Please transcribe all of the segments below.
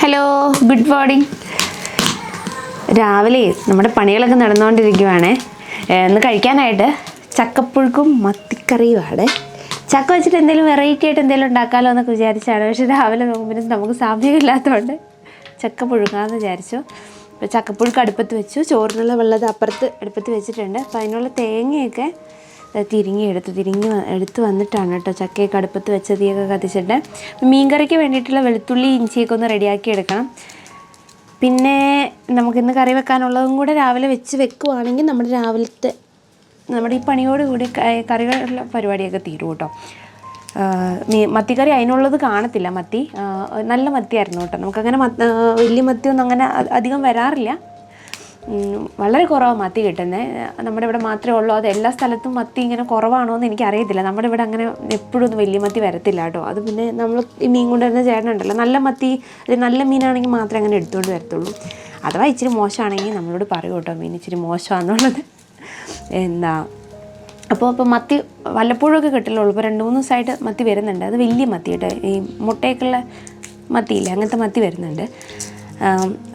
Hello, good morning. രാവിലെ നമ്മുടെ പണികളൊക്കെ നടന്നുകൊണ്ടിരിക്കുവാണേ. ഇന്ന് കഴിക്കാനായിട്ട് ചക്കപ്പുഴുക്കും മത്തിക്കറിയുമാണ്. ചക്ക വെച്ചിട്ട് എന്തെങ്കിലും വെറൈറ്റി ആയിട്ട് എന്തെങ്കിലും ഉണ്ടാക്കാമല്ലോ എന്നൊക്കെ വിചാരിച്ചാണ്. പക്ഷേ രാവിലെ നോക്കുമ്പോൾ നമുക്ക് സമയമില്ലാത്തതുകൊണ്ട് ചക്ക പുഴുങ്ങാമെന്ന് വിചാരിച്ചു. അപ്പോൾ ചക്കപ്പുഴുക്ക് അടുപ്പത്ത് വെച്ചു. ചോറിനുള്ള വെള്ളം അപ്പുറത്ത് അടുപ്പത്ത് വെച്ചിട്ടുണ്ട്. അപ്പോൾ അതിനുള്ള തേങ്ങയൊക്കെ തിരിഞ്ഞ് എടുത്ത് വന്നിട്ടാണ് കേട്ടോ ചക്കയൊക്കെ അടുപ്പത്ത് വെച്ച തീയൊക്കെ കത്തിച്ചിട്ട്. മീൻകറിക്ക് വേണ്ടിയിട്ടുള്ള വെളുത്തുള്ളി ഇഞ്ചിയൊക്കെ ഒന്ന് റെഡിയാക്കി എടുക്കണം. പിന്നെ നമുക്കിന്ന് കറി വെക്കാനുള്ളതും കൂടെ രാവിലെ വെക്കുവാണെങ്കിൽ നമ്മുടെ ഈ പണിയോടുകൂടി കറികളുള്ള പരിപാടിയൊക്കെ തീരും കേട്ടോ. മത്തിക്കറി അതിനുള്ളത് കാണത്തില്ല. മത്തി നല്ല മത്തിയായിരുന്നു കേട്ടോ. നമുക്കങ്ങനെ വലിയ മത്തിയൊന്നും അങ്ങനെ അധികം വരാറില്ല. വളരെ കുറവാണ് മത്തി കിട്ടുന്നത്. നമ്മുടെ ഇവിടെ മാത്രമേ ഉള്ളൂ. അത് എല്ലാ സ്ഥലത്തും മത്തി ഇങ്ങനെ കുറവാണോ എന്ന് എനിക്കറിയത്തില്ല. നമ്മുടെ ഇവിടെ അങ്ങനെ എപ്പോഴും ഒന്നും വലിയ മത്തി വരത്തില്ല കേട്ടോ. അത് പിന്നെ നമ്മൾ ഈ മീൻ കൊണ്ടുവരുന്ന ചേട്ടനുണ്ടല്ലോ, നല്ല മത്തി നല്ല മീനാണെങ്കിൽ മാത്രമേ അങ്ങനെ എടുത്തുകൊണ്ട് വരത്തുള്ളൂ. അഥവാ ഇച്ചിരി മോശമാണെങ്കിൽ നമ്മളോട് പറയൂ കേട്ടോ, മീൻ ഇച്ചിരി മോശമാണെന്നുള്ളത്. അപ്പോൾ മത്തി വല്ലപ്പോഴൊക്കെ കിട്ടില്ലുള്ളൂ. ഇപ്പോൾ 2-3 ദിവസമായിട്ട് മത്തി വരുന്നുണ്ട്. അത് വലിയ മത്തി കേട്ടോ, ഈ മുട്ടയൊക്കെയുള്ള മത്തിയില്ലേ, അങ്ങനത്തെ മത്തി വരുന്നുണ്ട്.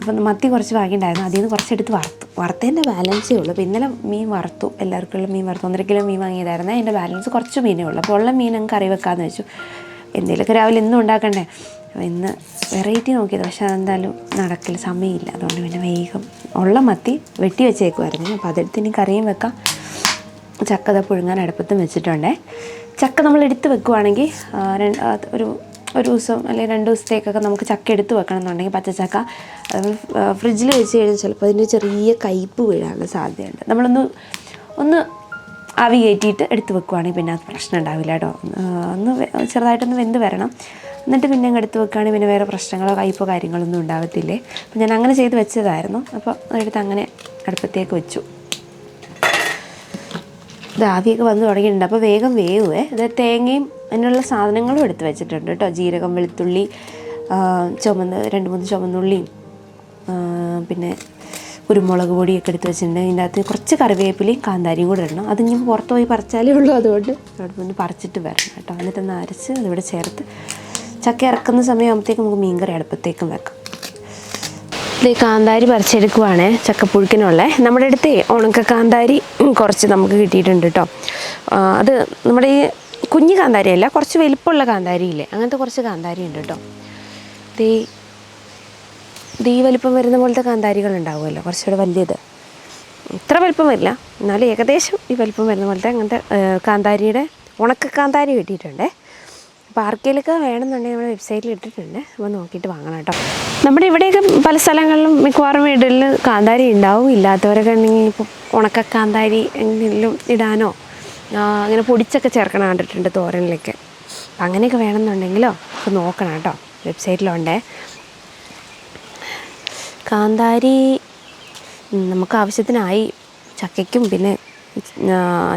അപ്പം മത്തി കുറച്ച് വാങ്ങിയിട്ടുണ്ടായിരുന്നു. അതിൽ നിന്ന് കുറച്ചെടുത്ത് വറുത്തതിൻ്റെ ബാലൻസേ ഉള്ളൂ. അപ്പോൾ ഇന്നലെ മീൻ വറുത്തു, എല്ലാവർക്കുള്ള മീൻ വറുത്തു. 1.5 കിലോ മീൻ വാങ്ങിയതായിരുന്നു. അതിൻ്റെ ബാലൻസ് കുറച്ച് മീനേ ഉള്ളൂ. അപ്പോൾ ഉള്ള മീൻ അങ്ങ് കറി വെക്കാമെന്ന് വെച്ചു. എന്തെങ്കിലുമൊക്കെ രാവിലെ ഇന്നും ഉണ്ടാക്കണ്ടേ. അപ്പോൾ ഇന്ന് വെറൈറ്റി നോക്കിയത്, പക്ഷേ അതെന്തായാലും നടക്കില്ല, സമയമില്ല. അതുകൊണ്ട് പിന്നെ വേഗം ഉള്ള മത്തി വെട്ടി വെച്ചേക്കുമായിരുന്നു. അപ്പോൾ അതെടുത്ത് ഇനി കറിയും വെക്കാം. ചക്ക പുഴുങ്ങാൻ അടുപ്പത്തും വെച്ചിട്ടുണ്ടേ. ചക്ക നമ്മൾ എടുത്ത് വെക്കുവാണെങ്കിൽ ഒരു ദിവസം അല്ലെങ്കിൽ 2 ദിവസത്തേക്കൊക്കെ നമുക്ക് ചക്ക എടുത്ത് വെക്കണം എന്നുണ്ടെങ്കിൽ പച്ചച്ചക്ക ഫ്രിഡ്ജിൽ വെച്ച് കഴിഞ്ഞാൽ ചിലപ്പോൾ അതിൻ്റെ ചെറിയ കയ്പ്പ് വീഴാനുള്ള സാധ്യതയുണ്ട്. ഒന്ന് ആവി കയറ്റിയിട്ട് എടുത്ത് വെക്കുവാണെങ്കിൽ പിന്നെ അത് പ്രശ്നം ഉണ്ടാവില്ല കേട്ടോ. ഒന്ന് ചെറുതായിട്ടൊന്ന് വെന്ത് വരണം. എന്നിട്ട് പിന്നെ അങ്ങ് എടുത്ത് വെക്കുകയാണെങ്കിൽ പിന്നെ വേറെ പ്രശ്നങ്ങളോ കയ്പ്പോ കാര്യങ്ങളൊന്നും ഉണ്ടാകത്തില്ലേ. അപ്പോൾ ഞാൻ അങ്ങനെ ചെയ്ത് വെച്ചതായിരുന്നു. അപ്പോൾ അതെടുത്ത് അങ്ങനെ അടുപ്പത്തേക്ക് വെച്ചു. ഇത് ആവിയൊക്കെ വന്ന് തുടങ്ങിയിട്ടുണ്ട്. അപ്പോൾ വേഗം വേവുവേ. ഇത് തേങ്ങയും അതിനുള്ള സാധനങ്ങളും എടുത്ത് വെച്ചിട്ടുണ്ട് കേട്ടോ. ജീരകം, വെളുത്തുള്ളി, 2-3 ചുവന്നുള്ളിയും പിന്നെ കുരുമുളക് പൊടിയൊക്കെ എടുത്ത് വെച്ചിട്ടുണ്ട്. ഇതിൻ്റെ അകത്ത് കുറച്ച് കറിവേപ്പിലയും കാന്താരിയും കൂടെ ഇടണം. അത് ഇനി പുറത്ത് പോയി പറിച്ചാലേ ഉള്ളൂ. അതുകൊണ്ട് അവിടെ നിന്ന് പറിച്ചിട്ട് വരണം കേട്ടോ. എന്നിട്ടൊന്ന് അരച്ച് അതിവിടെ ചേർത്ത് ചക്ക ഇറക്കുന്ന സമയമാകുമ്പോഴത്തേക്കും നമുക്ക് മീൻകറി അടുപ്പത്തേക്കും വെക്കാം. ഇത് കാന്താരി പറിച്ചെടുക്കുവാണ് ചക്കപ്പുഴുക്കിനുള്ള. നമ്മുടെ അടുത്ത് ഉണക്ക കാന്താരി കുറച്ച് നമുക്ക് കിട്ടിയിട്ടുണ്ട് കേട്ടോ. അത് നമ്മുടെ ഈ കുഞ്ഞു കാന്താരിയല്ല, കുറച്ച് വലിപ്പമുള്ള കാന്താരിയില്ലേ, അങ്ങനത്തെ കുറച്ച് കാന്താരി ഉണ്ട് കേട്ടോ. ഈ വലിപ്പം വരുന്ന പോലത്തെ കാന്താരികൾ ഉണ്ടാവുമല്ലോ, കുറച്ചുകൂടെ വലിയത്. ഇത്ര വലിപ്പം വരില്ല, എന്നാലും ഏകദേശം ഈ വലിപ്പം വരുന്ന പോലത്തെ അങ്ങനത്തെ കാന്താരിയുടെ ഉണക്ക കാന്താരി കിട്ടിയിട്ടുണ്ടേ. അപ്പോൾ ആർക്കെങ്കിലൊക്കെ വേണമെന്നുണ്ടെങ്കിൽ നമ്മുടെ വെബ്സൈറ്റിൽ ഇട്ടിട്ടുണ്ട്. അപ്പോൾ നോക്കിയിട്ട് വാങ്ങണം കേട്ടോ. നമ്മുടെ ഇവിടെയൊക്കെ പല സ്ഥലങ്ങളിലും മിക്കവാറും വീടുകളിൽ കാന്താരി ഉണ്ടാവും. ഇല്ലാത്തവരൊക്കെ ഉണ്ടെങ്കിൽ ഇപ്പോൾ ഉണക്ക കാന്താരി എന്തെങ്കിലും ഇടാനോ അങ്ങനെ പൊടിച്ചൊക്കെ ചേർക്കണം കണ്ടിട്ടുണ്ട് തോരനിലൊക്കെ. അപ്പം അങ്ങനെയൊക്കെ വേണമെന്നുണ്ടെങ്കിലോ ഒക്കെ നോക്കണം കേട്ടോ, വെബ്സൈറ്റിലുണ്ടേ. കാന്താരി നമുക്ക് ആവശ്യത്തിനായി ചക്കയ്ക്കും പിന്നെ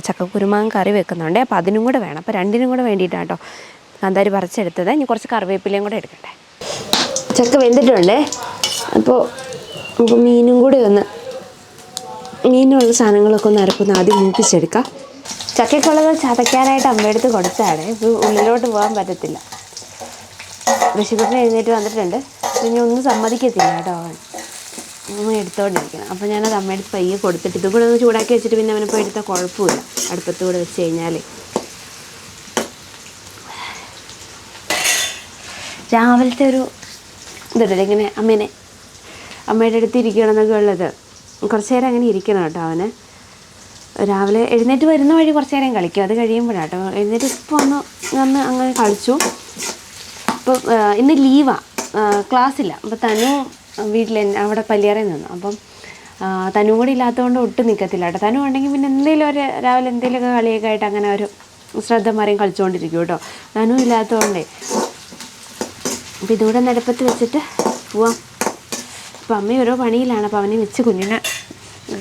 ചക്കക്കുരുമാങ്ങ കറി വെക്കുന്നുണ്ട്. അപ്പോൾ അതിനും കൂടെ വേണം. അപ്പോൾ രണ്ടിനും കൂടെ വേണ്ടിയിട്ടാണ് കേട്ടോ കാന്താരി പറിച്ചെടുത്തത്. ഇനി കുറച്ച് കറിവേപ്പിലയും കൂടെ എടുക്കട്ടെ. ചക്ക വെന്തിട്ടുണ്ടേ. അപ്പോൾ നമുക്ക് മീനുള്ള സാധനങ്ങളൊക്കെ ഒന്ന് അരപ്പൊന്ന് ആദ്യം മൂപ്പിച്ചെടുക്കാം. ചക്കയ്ക്കുള്ളത് ചതയ്ക്കാനായിട്ട് അമ്മയെടുത്ത് കൊടുത്തതാണ്. ഇപ്പോൾ ഉള്ളിലോട്ട് പോകാൻ പറ്റത്തില്ല. ഋഷിക്കുട്ടൻ എഴുന്നേറ്റ് വന്നിട്ടുണ്ട്. ഇനി ഒന്നും സമ്മതിക്കത്തില്ല കേട്ടോ, അവൻ എടുത്തോണ്ടിരിക്കണം. അപ്പോൾ ഞാനത് അമ്മയെടുത്ത് പയ്യെ കൊടുത്തിട്ട് ഇതും കൂടെ ഒന്ന് ചൂടാക്കി വെച്ചിട്ട് പിന്നെ അവനെ പോയി എടുത്താൽ കുഴപ്പമില്ല. അടുപ്പത്തൂടെ വെച്ച് കഴിഞ്ഞാൽ രാവിലത്തെ ഒരു ഇതുണ്ടല്ലോ, ഇങ്ങനെ അമ്മയുടെ അടുത്ത് ഇരിക്കണമെന്നൊക്കെ ഉള്ളത്. കുറച്ച് നേരം അങ്ങനെ ഇരിക്കണം കേട്ടോ. അവന് രാവിലെ എഴുന്നേറ്റ് വരുന്ന വഴി കുറച്ച് നേരം കളിക്കും. അത് കഴിയുമ്പോഴാട്ടോ എഴുന്നേറ്റ് ഇപ്പോൾ വന്ന് അങ്ങനെ കളിച്ചു. ഇപ്പോൾ ഇന്ന് ലീവാണ്, ക്ലാസ്സില്ല. അപ്പോൾ തനു വീട്ടിൽ അവിടെ പല്ലിയറയിൽ നിന്നു. അപ്പം തനു കൂടി ഇല്ലാത്തതുകൊണ്ട് ഒട്ടും നിൽക്കത്തില്ല കേട്ടോ. തനു ഉണ്ടെങ്കിൽ പിന്നെ രാവിലെ എന്തെങ്കിലുമൊക്കെ കളിയൊക്കെ ആയിട്ട് അങ്ങനെ ഒരു ശ്രദ്ധ മാറിയും കളിച്ചുകൊണ്ടിരിക്കും കേട്ടോ. തനു ഇല്ലാത്തതുകൊണ്ടേ. അപ്പോൾ ഇതുകൂടെ നടപ്പത്ത് വെച്ചിട്ട് പോവാം. അപ്പോൾ അമ്മ ഓരോ പണിയിലാണ്. അപ്പോൾ അവനെ വെച്ച് കുഞ്ഞിനെ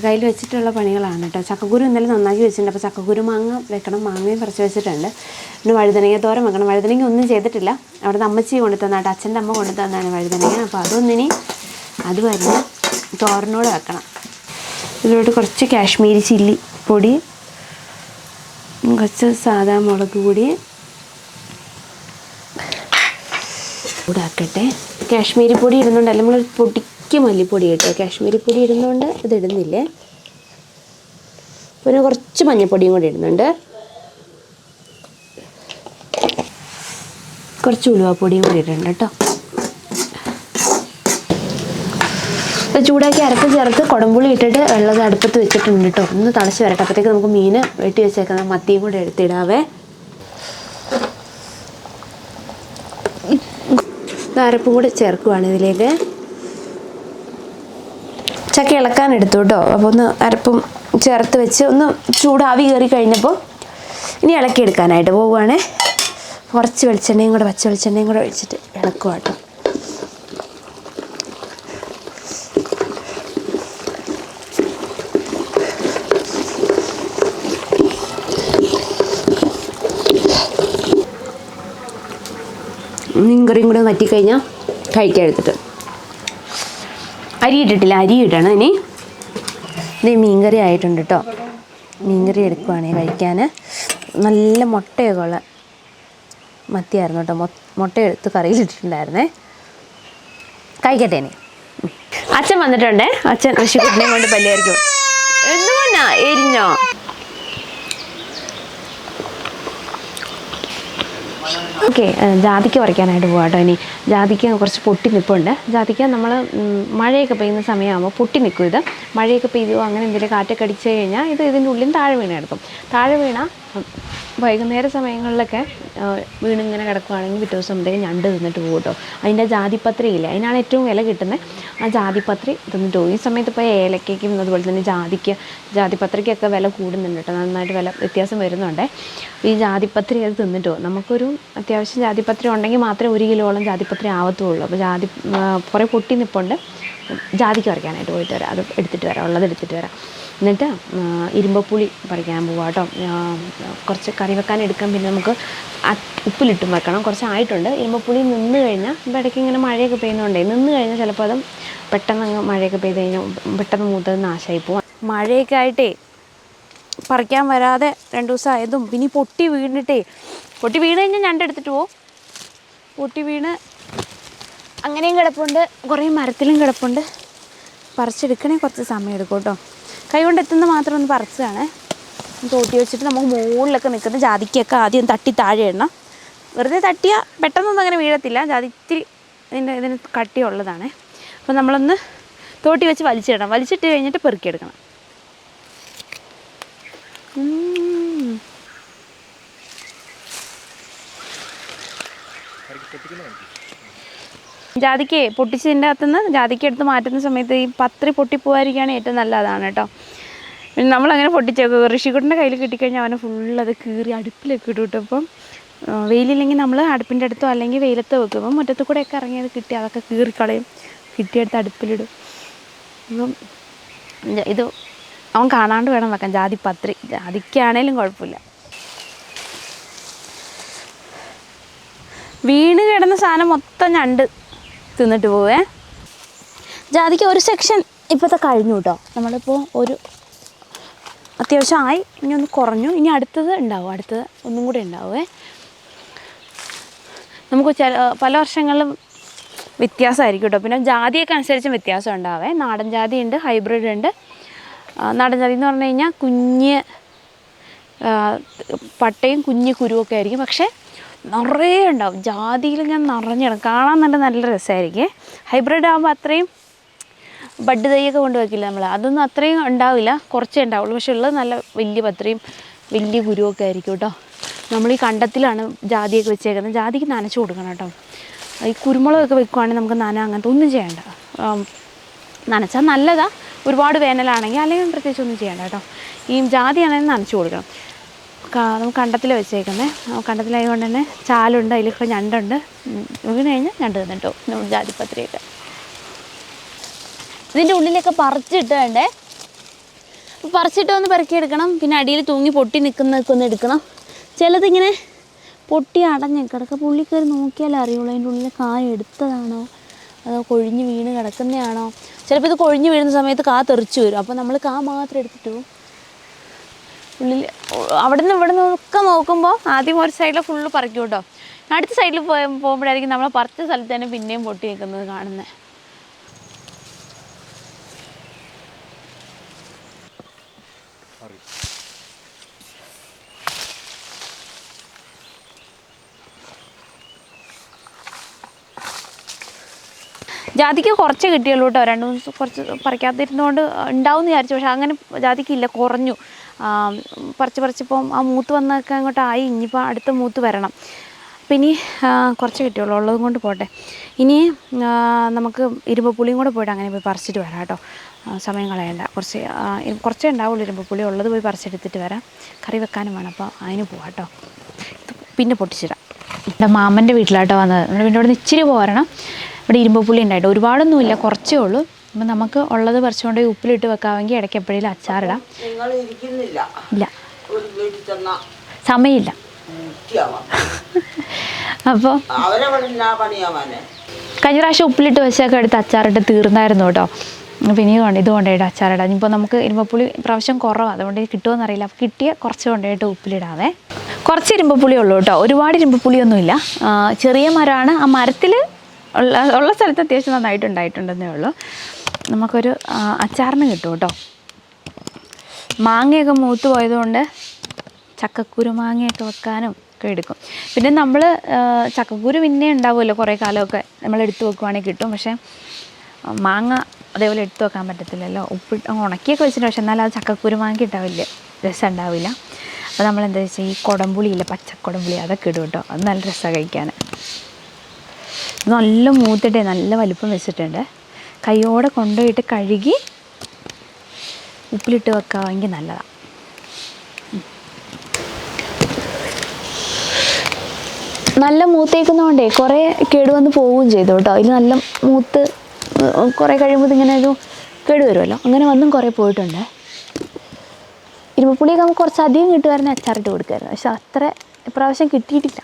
കയ്യിൽ വെച്ചിട്ടുള്ള പണികളാണ് കേട്ടോ. ചക്കക്കുരു ഇന്നലെ നന്നാക്കി വെച്ചിട്ടുണ്ട്. അപ്പോൾ ചക്കക്കുരു മാങ്ങ വെക്കണം. മാങ്ങയും പറിച്ച് വെച്ചിട്ടുണ്ട്. പിന്നെ വഴുതനങ്ങ തോരൻ വെക്കണം. വഴുതനങ്ങ ഒന്നും ചെയ്തിട്ടില്ല. അവിടെ നിന്ന് അമ്മച്ചി കൊണ്ടു തന്നാട്ടോ, അച്ഛൻ്റെ അമ്മ കൊണ്ടു തന്നാണ് വഴുതനങ്ങ. അപ്പോൾ അത് വരുന്ന തോരനോട് വെക്കണം. ഇതിലോട്ട് കുറച്ച് കാശ്മീരി ചില്ലി പൊടി, കുറച്ച് സാദാ മുളക് പൊടി ചൂടാക്കട്ടെ. കാശ്മീരി പൊടി ഇടുന്നുണ്ട്, അല്ലെങ്കിൽ നമ്മൾ പൊടിക്ക് മല്ലിപ്പൊടി കേട്ടോ. കാശ്മീരി പൊടി ഇടുന്നുണ്ട്, ഇത് ഇടുന്നില്ലേ. പിന്നെ കുറച്ച് മഞ്ഞൾപ്പൊടിയും കൂടി ഇടുന്നുണ്ട്, കുറച്ച് ഉലുവാപ്പൊടിയും കൂടി ഇടുന്നുണ്ട് കേട്ടോ. ചൂടാക്കി അരപ്പ് ചേർത്ത് കുടംപുളി ഇട്ടിട്ട് വെള്ളം അടുപ്പത്ത് വെച്ചിട്ടുണ്ട് കേട്ടോ. ഒന്ന് തിളച്ച് വരട്ടെ. അപ്പോഴത്തേക്ക് നമുക്ക് മീൻ വെട്ടി വെച്ചേക്കുന്ന മത്തിയും കൂടെ എടുത്തിടാവേ. അരപ്പും കൂടി ചേർക്കുവാണ് ഇതിലേക്ക്. ചക്ക ഇളക്കാൻ എടുത്തു കേട്ടോ. അപ്പോൾ ഒന്ന് അരപ്പും ചേർത്ത് വെച്ച് ഒന്ന് ചൂടാവി കയറി കഴിഞ്ഞപ്പോൾ ഇനി ഇളക്കിയെടുക്കാനായിട്ട് പോവുകയാണേ. കുറച്ച് വെളിച്ചെണ്ണയും കൂടെ, പച്ച വെളിച്ചെണ്ണയും കൂടെ ഒഴിച്ചിട്ട് ഇളക്കുക കേട്ടോ. മീൻകറിയും കൂടെ വറ്റിക്കഴിഞ്ഞാൽ കഴിക്കാൻ എടുത്തിട്ട് അരി ഇട്ടിട്ടില്ല, അരി ഇടണം ഇനി. ഇത് മീൻകറി ആയിട്ടുണ്ട് കേട്ടോ. മീൻകറി എടുക്കുവാണേ കഴിക്കാൻ. നല്ല മുട്ടയൊക്കെ ഉള്ള മത്തിയായിരുന്നു കേട്ടോ. മുട്ട എടുത്ത് കറിയിലിട്ടിട്ടുണ്ടായിരുന്നേ. കഴിക്കട്ടെ ഇനി. അച്ഛൻ വന്നിട്ടുണ്ടേ. അച്ഛൻ ഋഷിക്കുട്ടിനെയും കൊണ്ട് പല്ലിയായിരിക്കും. എന്തുകൊണ്ടാ എരിഞ്ഞോ? ഓക്കെ, ജാതിക്ക പറിക്കാനായിട്ട് പോകാം കേട്ടോ. ഇനി ജാതിക്ക കുറച്ച് പൊട്ടി നിൽപ്പുണ്ട്. ജാതിക്ക നമ്മൾ മഴയൊക്കെ പെയ്യുന്ന സമയമാകുമ്പോൾ പൊട്ടി നിൽക്കും. ഇത് മഴയൊക്കെ പെയ്യുമോ അങ്ങനെ എന്തെങ്കിലും കാറ്റൊക്കെ അടിച്ച് കഴിഞ്ഞാൽ ഇത് ഇതിൻ്റെ ഉള്ളിൽ താഴെ വീണെടുക്കും. താഴെ വീണ വൈകുന്നേര സമയങ്ങളിലൊക്കെ വീണിങ്ങനെ കിടക്കുകയാണെങ്കിൽ പിറ്റേ ദിവസം എന്തെങ്കിലും ഞണ്ട് തിന്നിട്ട് പോകും കേട്ടോ. അതിൻ്റെ ജാതിപത്രി ഇല്ലേ, അതിനാണ് ഏറ്റവും വില കിട്ടുന്നത്. ആ ജാതിപത്രി തിന്നിട്ട് പോകും. ഈ സമയത്ത് ഇപ്പോൾ ഏലക്കയ്ക്കും അതുപോലെ തന്നെ ജാതിപത്രിക്കൊക്കെ വില കൂടുന്നുണ്ട് കേട്ടോ. നന്നായിട്ട് വില വ്യത്യാസം വരുന്നുണ്ട്. ഈ ജാതിപത്രി അത് തിന്നിട്ട് പോകും. നമുക്കൊരു അത്യാവശ്യം ജാതിപത്രി ഉണ്ടെങ്കിൽ മാത്രമേ 1 കിലോളം ജാതിപത്രി ആവത്തുള്ളൂ. അപ്പോൾ കുറേ പൊട്ടി നിൽപ്പുണ്ട്. ജാതിക്ക പറിക്കാനായിട്ട് പോയിട്ട് വരാം. അത് എടുത്തിട്ട് വരാം, ഉള്ളത് എടുത്തിട്ട് വരാം. എന്നിട്ട് ഇരുമ്പപ്പുളി പറിക്കാൻ പോവാം കേട്ടോ. കുറച്ച് കറി വെക്കാൻ എടുക്കാം. പിന്നെ നമുക്ക് ഉപ്പിലിട്ടും വെക്കണം. കുറച്ചായിട്ടുണ്ട്. ഇരുമ്പപ്പുളി നിന്ന് കഴിഞ്ഞാൽ ഇപ്പോൾ ഇടയ്ക്ക് ഇങ്ങനെ മഴയൊക്കെ പെയ്യുന്നുണ്ടേ, നിന്ന് കഴിഞ്ഞാൽ ചിലപ്പോൾ അത് പെട്ടെന്ന് അങ്ങ് മഴയൊക്കെ പെയ്ത് കഴിഞ്ഞാൽ പെട്ടെന്ന് മൂത്തത് നാശമായി പോവാം. മഴയൊക്കെ ആയിട്ടേ പറിക്കാൻ വരാതെ 2 ദിവസം ആയതും പിന്നെ പൊട്ടി വീണ് കഴിഞ്ഞാൽ ഞണ്ടെടുത്തിട്ട് പോവും. പൊട്ടി വീണ് അങ്ങനെയും കിടപ്പുണ്ട്, കുറേ മരത്തിലും കിടപ്പുണ്ട്. പറിച്ചെടുക്കണേ കുറച്ച് സമയം എടുക്കും കേട്ടോ. കൈ കൊണ്ട് എത്തുന്നത് മാത്രം ഒന്ന് പറിച്ചതാണ്. തോട്ടി വെച്ചിട്ട് നമുക്ക് മുകളിലൊക്കെ നിൽക്കുന്ന ജാതിക്കൊക്കെ ആദ്യം തട്ടി താഴെ ഇടണം. വെറുതെ തട്ടിയാൽ പെട്ടെന്നൊന്നും അങ്ങനെ വീഴത്തില്ല. ജാതി ഇത്തിരി ഇതിന് കട്ടിയുള്ളതാണ്. അപ്പോൾ നമ്മളൊന്ന് തോട്ടി വെച്ച് വലിച്ചിടണം. വലിച്ചിട്ട് കഴിഞ്ഞിട്ട് പെറുക്കിയെടുക്കണം. ജാതിക്ക് പൊട്ടിച്ചതിൻ്റെ അകത്തുനിന്ന് ജാതിക്ക എടുത്ത് മാറ്റുന്ന സമയത്ത് ഈ പത്രി പൊട്ടിപ്പോകാതിരിക്കുകയാണ് ഏറ്റവും നല്ലതാണ് കേട്ടോ. പിന്നെ നമ്മളങ്ങനെ പൊട്ടിച്ചേക്കും. ഋഷിക്കുട്ടിൻ്റെ കയ്യിൽ കിട്ടിക്കഴിഞ്ഞാൽ അവനെ ഫുള്ളത് കീറി അടുപ്പിലൊക്കെ ഇട്ടു കിട്ടും. അപ്പം വെയിലില്ലെങ്കിൽ നമ്മൾ അടുപ്പിൻ്റെ അടുത്തോ അല്ലെങ്കിൽ വെയിലത്തോ വെക്കും. മുറ്റത്ത് കൂടെയൊക്കെ ഇറങ്ങിയത് കിട്ടി അതൊക്കെ കീറിക്കളയും. കിട്ടിയെടുത്ത് അടുപ്പിലിടും. അപ്പം ഇത് അവൻ കാണാണ്ട് വേണം വെക്കാൻ. ജാതിപത്രി ജാതിക്കാണേലും കുഴപ്പമില്ല. വീണ് കിടന്ന സാധനം മൊത്തം ഞണ്ട് തിന്നിട്ട് പോവേ. ജാതിക്ക് ഒരു സെക്ഷൻ ഇപ്പോഴത്തെ കഴിഞ്ഞു കേട്ടോ. നമ്മളിപ്പോൾ ഒരു അത്യാവശ്യം ആയി, ഇനി ഒന്ന് കുറഞ്ഞു. ഇനി അടുത്തത് ഉണ്ടാവും, അടുത്തത് ഒന്നും കൂടെ ഉണ്ടാവേ. നമുക്ക് പല വർഷങ്ങളിലും വ്യത്യാസമായിരിക്കും കേട്ടോ. പിന്നെ ജാതിയൊക്കെ അനുസരിച്ചും വ്യത്യാസം ഉണ്ടാവേ. നാടൻ ജാതി ഉണ്ട്, ഹൈബ്രിഡ് ഉണ്ട്. നാടൻ ജാതി എന്ന് പറഞ്ഞു കഴിഞ്ഞാൽ കുഞ്ഞ് പട്ടയും കുഞ്ഞ് കുരുവൊക്കെ ആയിരിക്കും. പക്ഷേ നിറയെ ഉണ്ടാവും. ജാതിയിൽ ഞാൻ നിറഞ്ഞിടും. കാണാൻ നല്ല രസമായിരിക്കും. ഹൈബ്രിഡ് ആകുമ്പോൾ അത്രയും ബഡ് തൈയൊക്കെ കൊണ്ട് വയ്ക്കില്ല നമ്മൾ, അതൊന്നും അത്രയും ഉണ്ടാവില്ല, കുറച്ചേ ഉണ്ടാവുള്ളൂ. പക്ഷെ ഉള്ളത് നല്ല വലിയ പത്രയും വലിയ കുരുവൊക്കെ ആയിരിക്കും കേട്ടോ. നമ്മൾ ഈ കണ്ടത്തിലാണ് ജാതിയൊക്കെ വെച്ചേക്കുന്നത്. ജാതിക്ക് നനച്ച് കൊടുക്കണം കേട്ടോ. ഈ കുരുമുളകൊക്കെ വെക്കുവാണെങ്കിൽ നമുക്ക് അങ്ങനത്തെ ഒന്നും ചെയ്യണ്ട. നനച്ചാൽ നല്ലതാണ്, ഒരുപാട് വേനലാണെങ്കിൽ. അല്ലെങ്കിൽ പ്രത്യേകിച്ച് ഒന്നും ചെയ്യണ്ട കേട്ടോ. ഈ ജാതിയാണെങ്കിൽ നനച്ച് കൊടുക്കണം. നമുക്ക് കണ്ടത്തിൽ വെച്ചേക്കുന്നത്. കണ്ടത്തിലായതുകൊണ്ട് തന്നെ ചാലുണ്ട്, അതിലൊക്കെ ഞണ്ടുണ്ട്. വീണ് കഴിഞ്ഞാൽ ഞണ്ട് തിന്നിട്ടോ നമ്മൾ ജാതിപത്രിയൊക്കെ. ഇതിൻ്റെ ഉള്ളിലൊക്കെ പറിച്ചിട്ട് വേണ്ടേ. പറിച്ചിട്ട് ഒന്ന് പെറുക്കിയെടുക്കണം. പിന്നെ അടിയിൽ തൂങ്ങി പൊട്ടി നിൽക്കുന്നതൊക്കെ ഒന്ന് എടുക്കണം. ചിലതിങ്ങനെ പൊട്ടി അടഞ്ഞ് കിടക്കുക. പുള്ളി കയറി നോക്കിയാലേ അറിയുള്ളൂ അതിൻ്റെ ഉള്ളിൽ കായ എടുത്തതാണോ അതോ കൊഴിഞ്ഞ് വീണ് കിടക്കുന്നതാണോ. ചിലപ്പോൾ ഇത് കൊഴിഞ്ഞ് വീഴുന്ന സമയത്ത് കാ തെറിച്ച് വരും. അപ്പോൾ നമ്മൾ കാ മാത്രം എടുത്തിട്ട് പോകും. ഉള്ളിൽ അവിടെ നിന്ന് ഇവിടെ നിന്നൊക്കെ നോക്കുമ്പോൾ ആദ്യം ഒരു സൈഡിൽ ഫുള്ള് പറിക്കും കേട്ടോ. അടുത്ത സൈഡിൽ പോകുമ്പോഴായിരിക്കും നമ്മൾ പറിച്ച സ്ഥലത്ത് തന്നെ പിന്നെയും പൊട്ടി നിൽക്കുന്നത് കാണുന്നത്. ജാതിക്ക് കുറച്ച് കിട്ടിയുള്ളൂ കേട്ടോ. 2 ദിവസം കുറച്ച് പറിക്കാതിരുന്നുകൊണ്ട് ഉണ്ടാവുമെന്ന് വിചാരിച്ചു. പക്ഷെ അങ്ങനെ ജാതിക്കില്ല, കുറഞ്ഞു. പറിച്ചിപ്പം ആ മൂത്ത് വന്നൊക്കെ അങ്ങോട്ടായി. ഇനിയിപ്പോൾ അടുത്ത മൂത്ത് വരണം. അപ്പം ഇനി കുറച്ച് കിട്ടിയുള്ളൂ, ഉള്ളതും കൊണ്ട് പോട്ടെ. ഇനി നമുക്ക് ഇരുമ്പുളിയും കൂടെ പോയിട്ട് അങ്ങനെ പോയി പറിച്ചിട്ട് വരാം കേട്ടോ. സമയം കളയണ്ട. കുറച്ചേ ഉണ്ടാവുള്ളൂ ഇരുമ്പുളി, ഉള്ളത് പോയി പറിച്ചെടുത്തിട്ട് വരാം. കറി വെക്കാനും വേണം, അപ്പോൾ അതിന് പോവാം കേട്ടോ. പിന്നെ പൊട്ടിച്ചിടാം. ഇവിടെ മാമൻ്റെ വീട്ടിലാട്ടോ വന്നത്. നമ്മുടെ വീട്ടിൽ ഇവിടെ നിന്ന് ഇച്ചിരി പോരണം. ഇവിടെ ഇരുമ്പുളി ഉണ്ടായിട്ട് ഒരുപാടൊന്നുമില്ല, കുറച്ചേ ഉള്ളൂ. അപ്പം നമുക്ക് ഉള്ളത് പറിച്ചുകൊണ്ട് ഉപ്പിലിട്ട് വെക്കാമെങ്കിൽ ഇടയ്ക്ക് എപ്പോഴേലും അച്ചാറിടാം. ഇല്ല, സമയമില്ല. അപ്പോൾ കഴിഞ്ഞ പ്രാവശ്യം ഉപ്പിലിട്ട് വെച്ചൊക്കെ എടുത്ത് അച്ചാറിട്ട് തീർന്നായിരുന്നു കേട്ടോ. അപ്പോൾ ഇനി ഇത് കൊണ്ടുപോയിട്ട് അച്ചാറിടാം. ഇനിയിപ്പോൾ നമുക്ക് ഇരുമ്പുളി പ്രാവശ്യം കുറവാണ്, അതുകൊണ്ട് കിട്ടുമോയെന്നറിയില്ല. അപ്പോൾ കിട്ടിയ കുറച്ച് കൊണ്ടുപോയിട്ട് ഉപ്പിലിടാതെ. കുറച്ച് ഇരുമ്പുളി ഉള്ളൂ കേട്ടോ, ഒരുപാട് ഇരുമ്പുളിയൊന്നുമില്ല. ചെറിയ മരമാണ്. ആ മരത്തിൽ ഉള്ള സ്ഥലത്ത് അത്യാവശ്യം നന്നായിട്ടുണ്ടായിട്ടുണ്ടെന്നേ ഉള്ളൂ. നമുക്കൊരു അച്ചാറിന് കിട്ടും കേട്ടോ. മാങ്ങയൊക്കെ മൂത്ത് പോയതുകൊണ്ട് ചക്കക്കുരു മാങ്ങയൊക്കെ വെക്കാനും ഒക്കെ എടുക്കും. പിന്നെ നമ്മൾ ചക്കക്കുരു പിന്നെ ഉണ്ടാവുമല്ലോ കുറേ കാലമൊക്കെ, നമ്മൾ എടുത്ത് വെക്കുവാണെങ്കിൽ കിട്ടും. പക്ഷേ മാങ്ങ അതേപോലെ എടുത്ത് വെക്കാൻ പറ്റത്തില്ലല്ലോ. ഉണക്കിയൊക്കെ വെച്ചിട്ട്, പക്ഷെ എന്നാൽ അത് ചക്കക്കുരു മാങ്ങ ഇട്ടാവില്ല, രസം ഉണ്ടാവില്ല. അപ്പോൾ നമ്മളെന്താ വെച്ചാൽ ഈ കുടംപുളിയില്ല, പച്ചക്കുടംപുളി, അതൊക്കെ ഇടും കേട്ടോ. അത് നല്ല രസമാണ് കഴിക്കാൻ. നല്ല മൂത്തിട്ടേ നല്ല വലിപ്പം വെച്ചിട്ടുണ്ട്. കൈയോടെ കൊണ്ടുപോയിട്ട് കഴുകി ഉപ്പിലിട്ട് വെക്കാമെങ്കിൽ നല്ലതാണ്. നല്ല മൂത്തേക്കുന്നതുകൊണ്ടേ കുറേ കേടുവന്ന് പോവുകയും ചെയ്തു കേട്ടോ. ഇതിൽ നല്ല മൂത്ത് കുറേ കഴിയുമ്പോൾ ഇങ്ങനെ ഒരു കേടുവരുമല്ലോ, അങ്ങനെ വന്നും കുറേ പോയിട്ടുണ്ട്. ഇരുമ്പുളിയൊക്കെ നമുക്ക് കുറച്ചധികം കിട്ടുമായിരുന്നു, അച്ചാറിട്ട് കൊടുക്കുമായിരുന്നു. പക്ഷെ അത്ര ഇപ്രാവശ്യം കിട്ടിയിട്ടില്ല.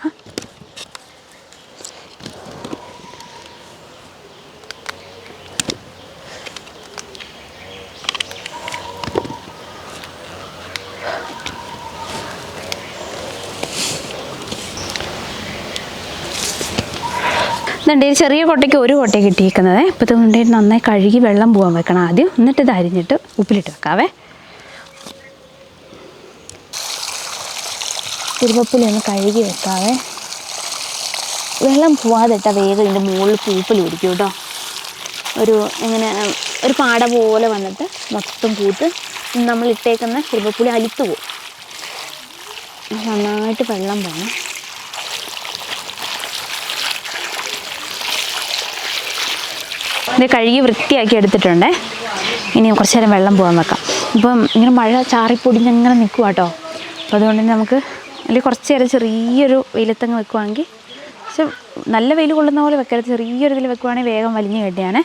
ഇതുണ്ട്, ചെറിയ കൊട്ടയ്ക്ക് ഒരു കൊട്ട കിട്ടിയിരിക്കുന്നത്. ഇപ്പോൾ ഇത് കൊണ്ടുപോയിട്ട് നന്നായി കഴുകി വെള്ളം പോകാൻ വെക്കണം ആദ്യം. എന്നിട്ട് ഇത് അരിഞ്ഞിട്ട് ഉപ്പിലിട്ട് വെക്കാവേ. തിരുവപ്പുളി ഒന്ന് കഴുകി വെക്കാവേ. വെള്ളം പോവാതിട്ടാൽ വേഗം ഇതിൻ്റെ മുകളിൽ പൂപ്പൽ പിടിക്കും കേട്ടോ. ഒരു പാട പോലെ വന്നിട്ട് മൊത്തം പൂത്ത് നമ്മൾ ഇട്ടേക്കുന്ന തിരുവപ്പുളി അലുത്ത് പോകും. നന്നായിട്ട് വെള്ളം പോകണം. ഇത് കഴുകി വൃത്തിയാക്കി എടുത്തിട്ടുണ്ട്. ഇനി കുറച്ച് നേരം വെള്ളം പോകാൻ വെക്കാം. ഇപ്പം ഇങ്ങനെ മഴ ചാറിപ്പൊടിഞ്ഞങ്ങനെ നിൽക്കുക കേട്ടോ. അപ്പോൾ അതുകൊണ്ട് തന്നെ നമുക്ക് അല്ലെങ്കിൽ കുറച്ച് നേരം ചെറിയൊരു വെയിലത്തങ്ങ് വെക്കുവാണെങ്കിൽ, പക്ഷെ നല്ല വെയിൽ കൊള്ളുന്ന പോലെ വെക്കരുത്, ചെറിയൊരു ഇതിൽ വെക്കുവാണെങ്കിൽ വേഗം വലിഞ്ഞ് കെട്ടിയാണ്.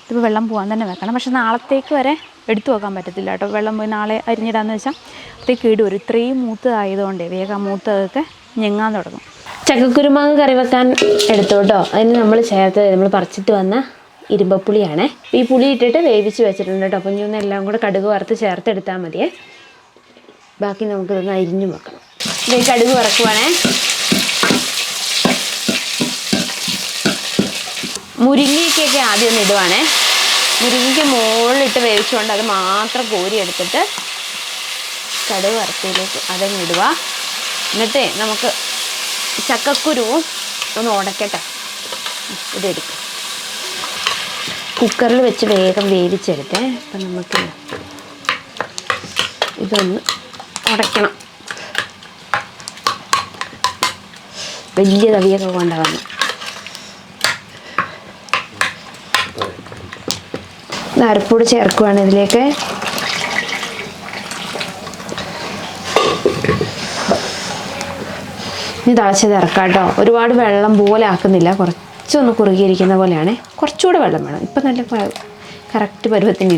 ഇതിപ്പോൾ വെള്ളം പോകാൻ തന്നെ വെക്കണം. പക്ഷെ നാളത്തേക്ക് വരെ എടുത്തു വെക്കാൻ പറ്റത്തില്ല കേട്ടോ. വെള്ളം പോയി നാളെ അരിഞ്ഞിടാന്ന് വെച്ചാൽ അത്തേക്ക് കേട് വരും. ഇത്രയും മൂത്തതായതുകൊണ്ടേ വേഗം മൂത്തതൊക്കെ ഞെങ്ങാൻ തുടങ്ങും. ചക്കക്കുരുമാങ്ങ കറി വെക്കാൻ എടുത്തു കേട്ടോ. അതിന് നമ്മൾ പറിച്ചിട്ട് വന്ന ഇരുമ്പുളിയാണേ. ഈ പുളി ഇട്ടിട്ട് വേവിച്ച് വെച്ചിട്ടുണ്ട് കേട്ടോ. അപ്പം ഇനി എല്ലാം കൂടെ കടുക് വറുത്ത് ചേർത്തെടുത്താൽ മതിയേ. ബാക്കി നമുക്കിതൊന്ന് അരിഞ്ഞു വെക്കണം. ഇത് കടുക് വറക്കുവാണേ. മുരിങ്ങയ്ക്കൊക്കെ ആദ്യം ഒന്ന് ഇടുവാണേ. മുരിങ്ങയ്ക്ക് മുകളിലിട്ട് വേവിച്ചുകൊണ്ട് അത് മാത്രം കോരി എടുത്തിട്ട് കടുക് വറുത്തതിലേക്ക് അതങ്ങ് ഇടുക. എന്നിട്ട് നമുക്ക് ചക്കക്കുരുവും ഒന്ന് ഉടക്കട്ടെ. ഇതെടുക്കും. കുക്കറിൽ വെച്ച് വേഗം വേവിച്ചെടുത്തേ. അപ്പം നമുക്ക് ഇതൊന്ന് ഉടയ്ക്കണം. വലിയ തവിയൊക്കെ കൊണ്ടുവന്നു. അരപ്പൂടി ചേർക്കുവാണ് ഇതിലേക്ക്. ഇനി തിളച്ചത് ഇറക്കാം കേട്ടോ. ഒരുപാട് വെള്ളം പോലെ ആക്കുന്നില്ല, കുറച്ചൊന്ന് കുറുകിയിരിക്കുന്ന പോലെയാണ്. കുറച്ചുകൂടെ വെള്ളം വേണം. ഇപ്പം നല്ല കറക്റ്റ് പരുവത്തിന്.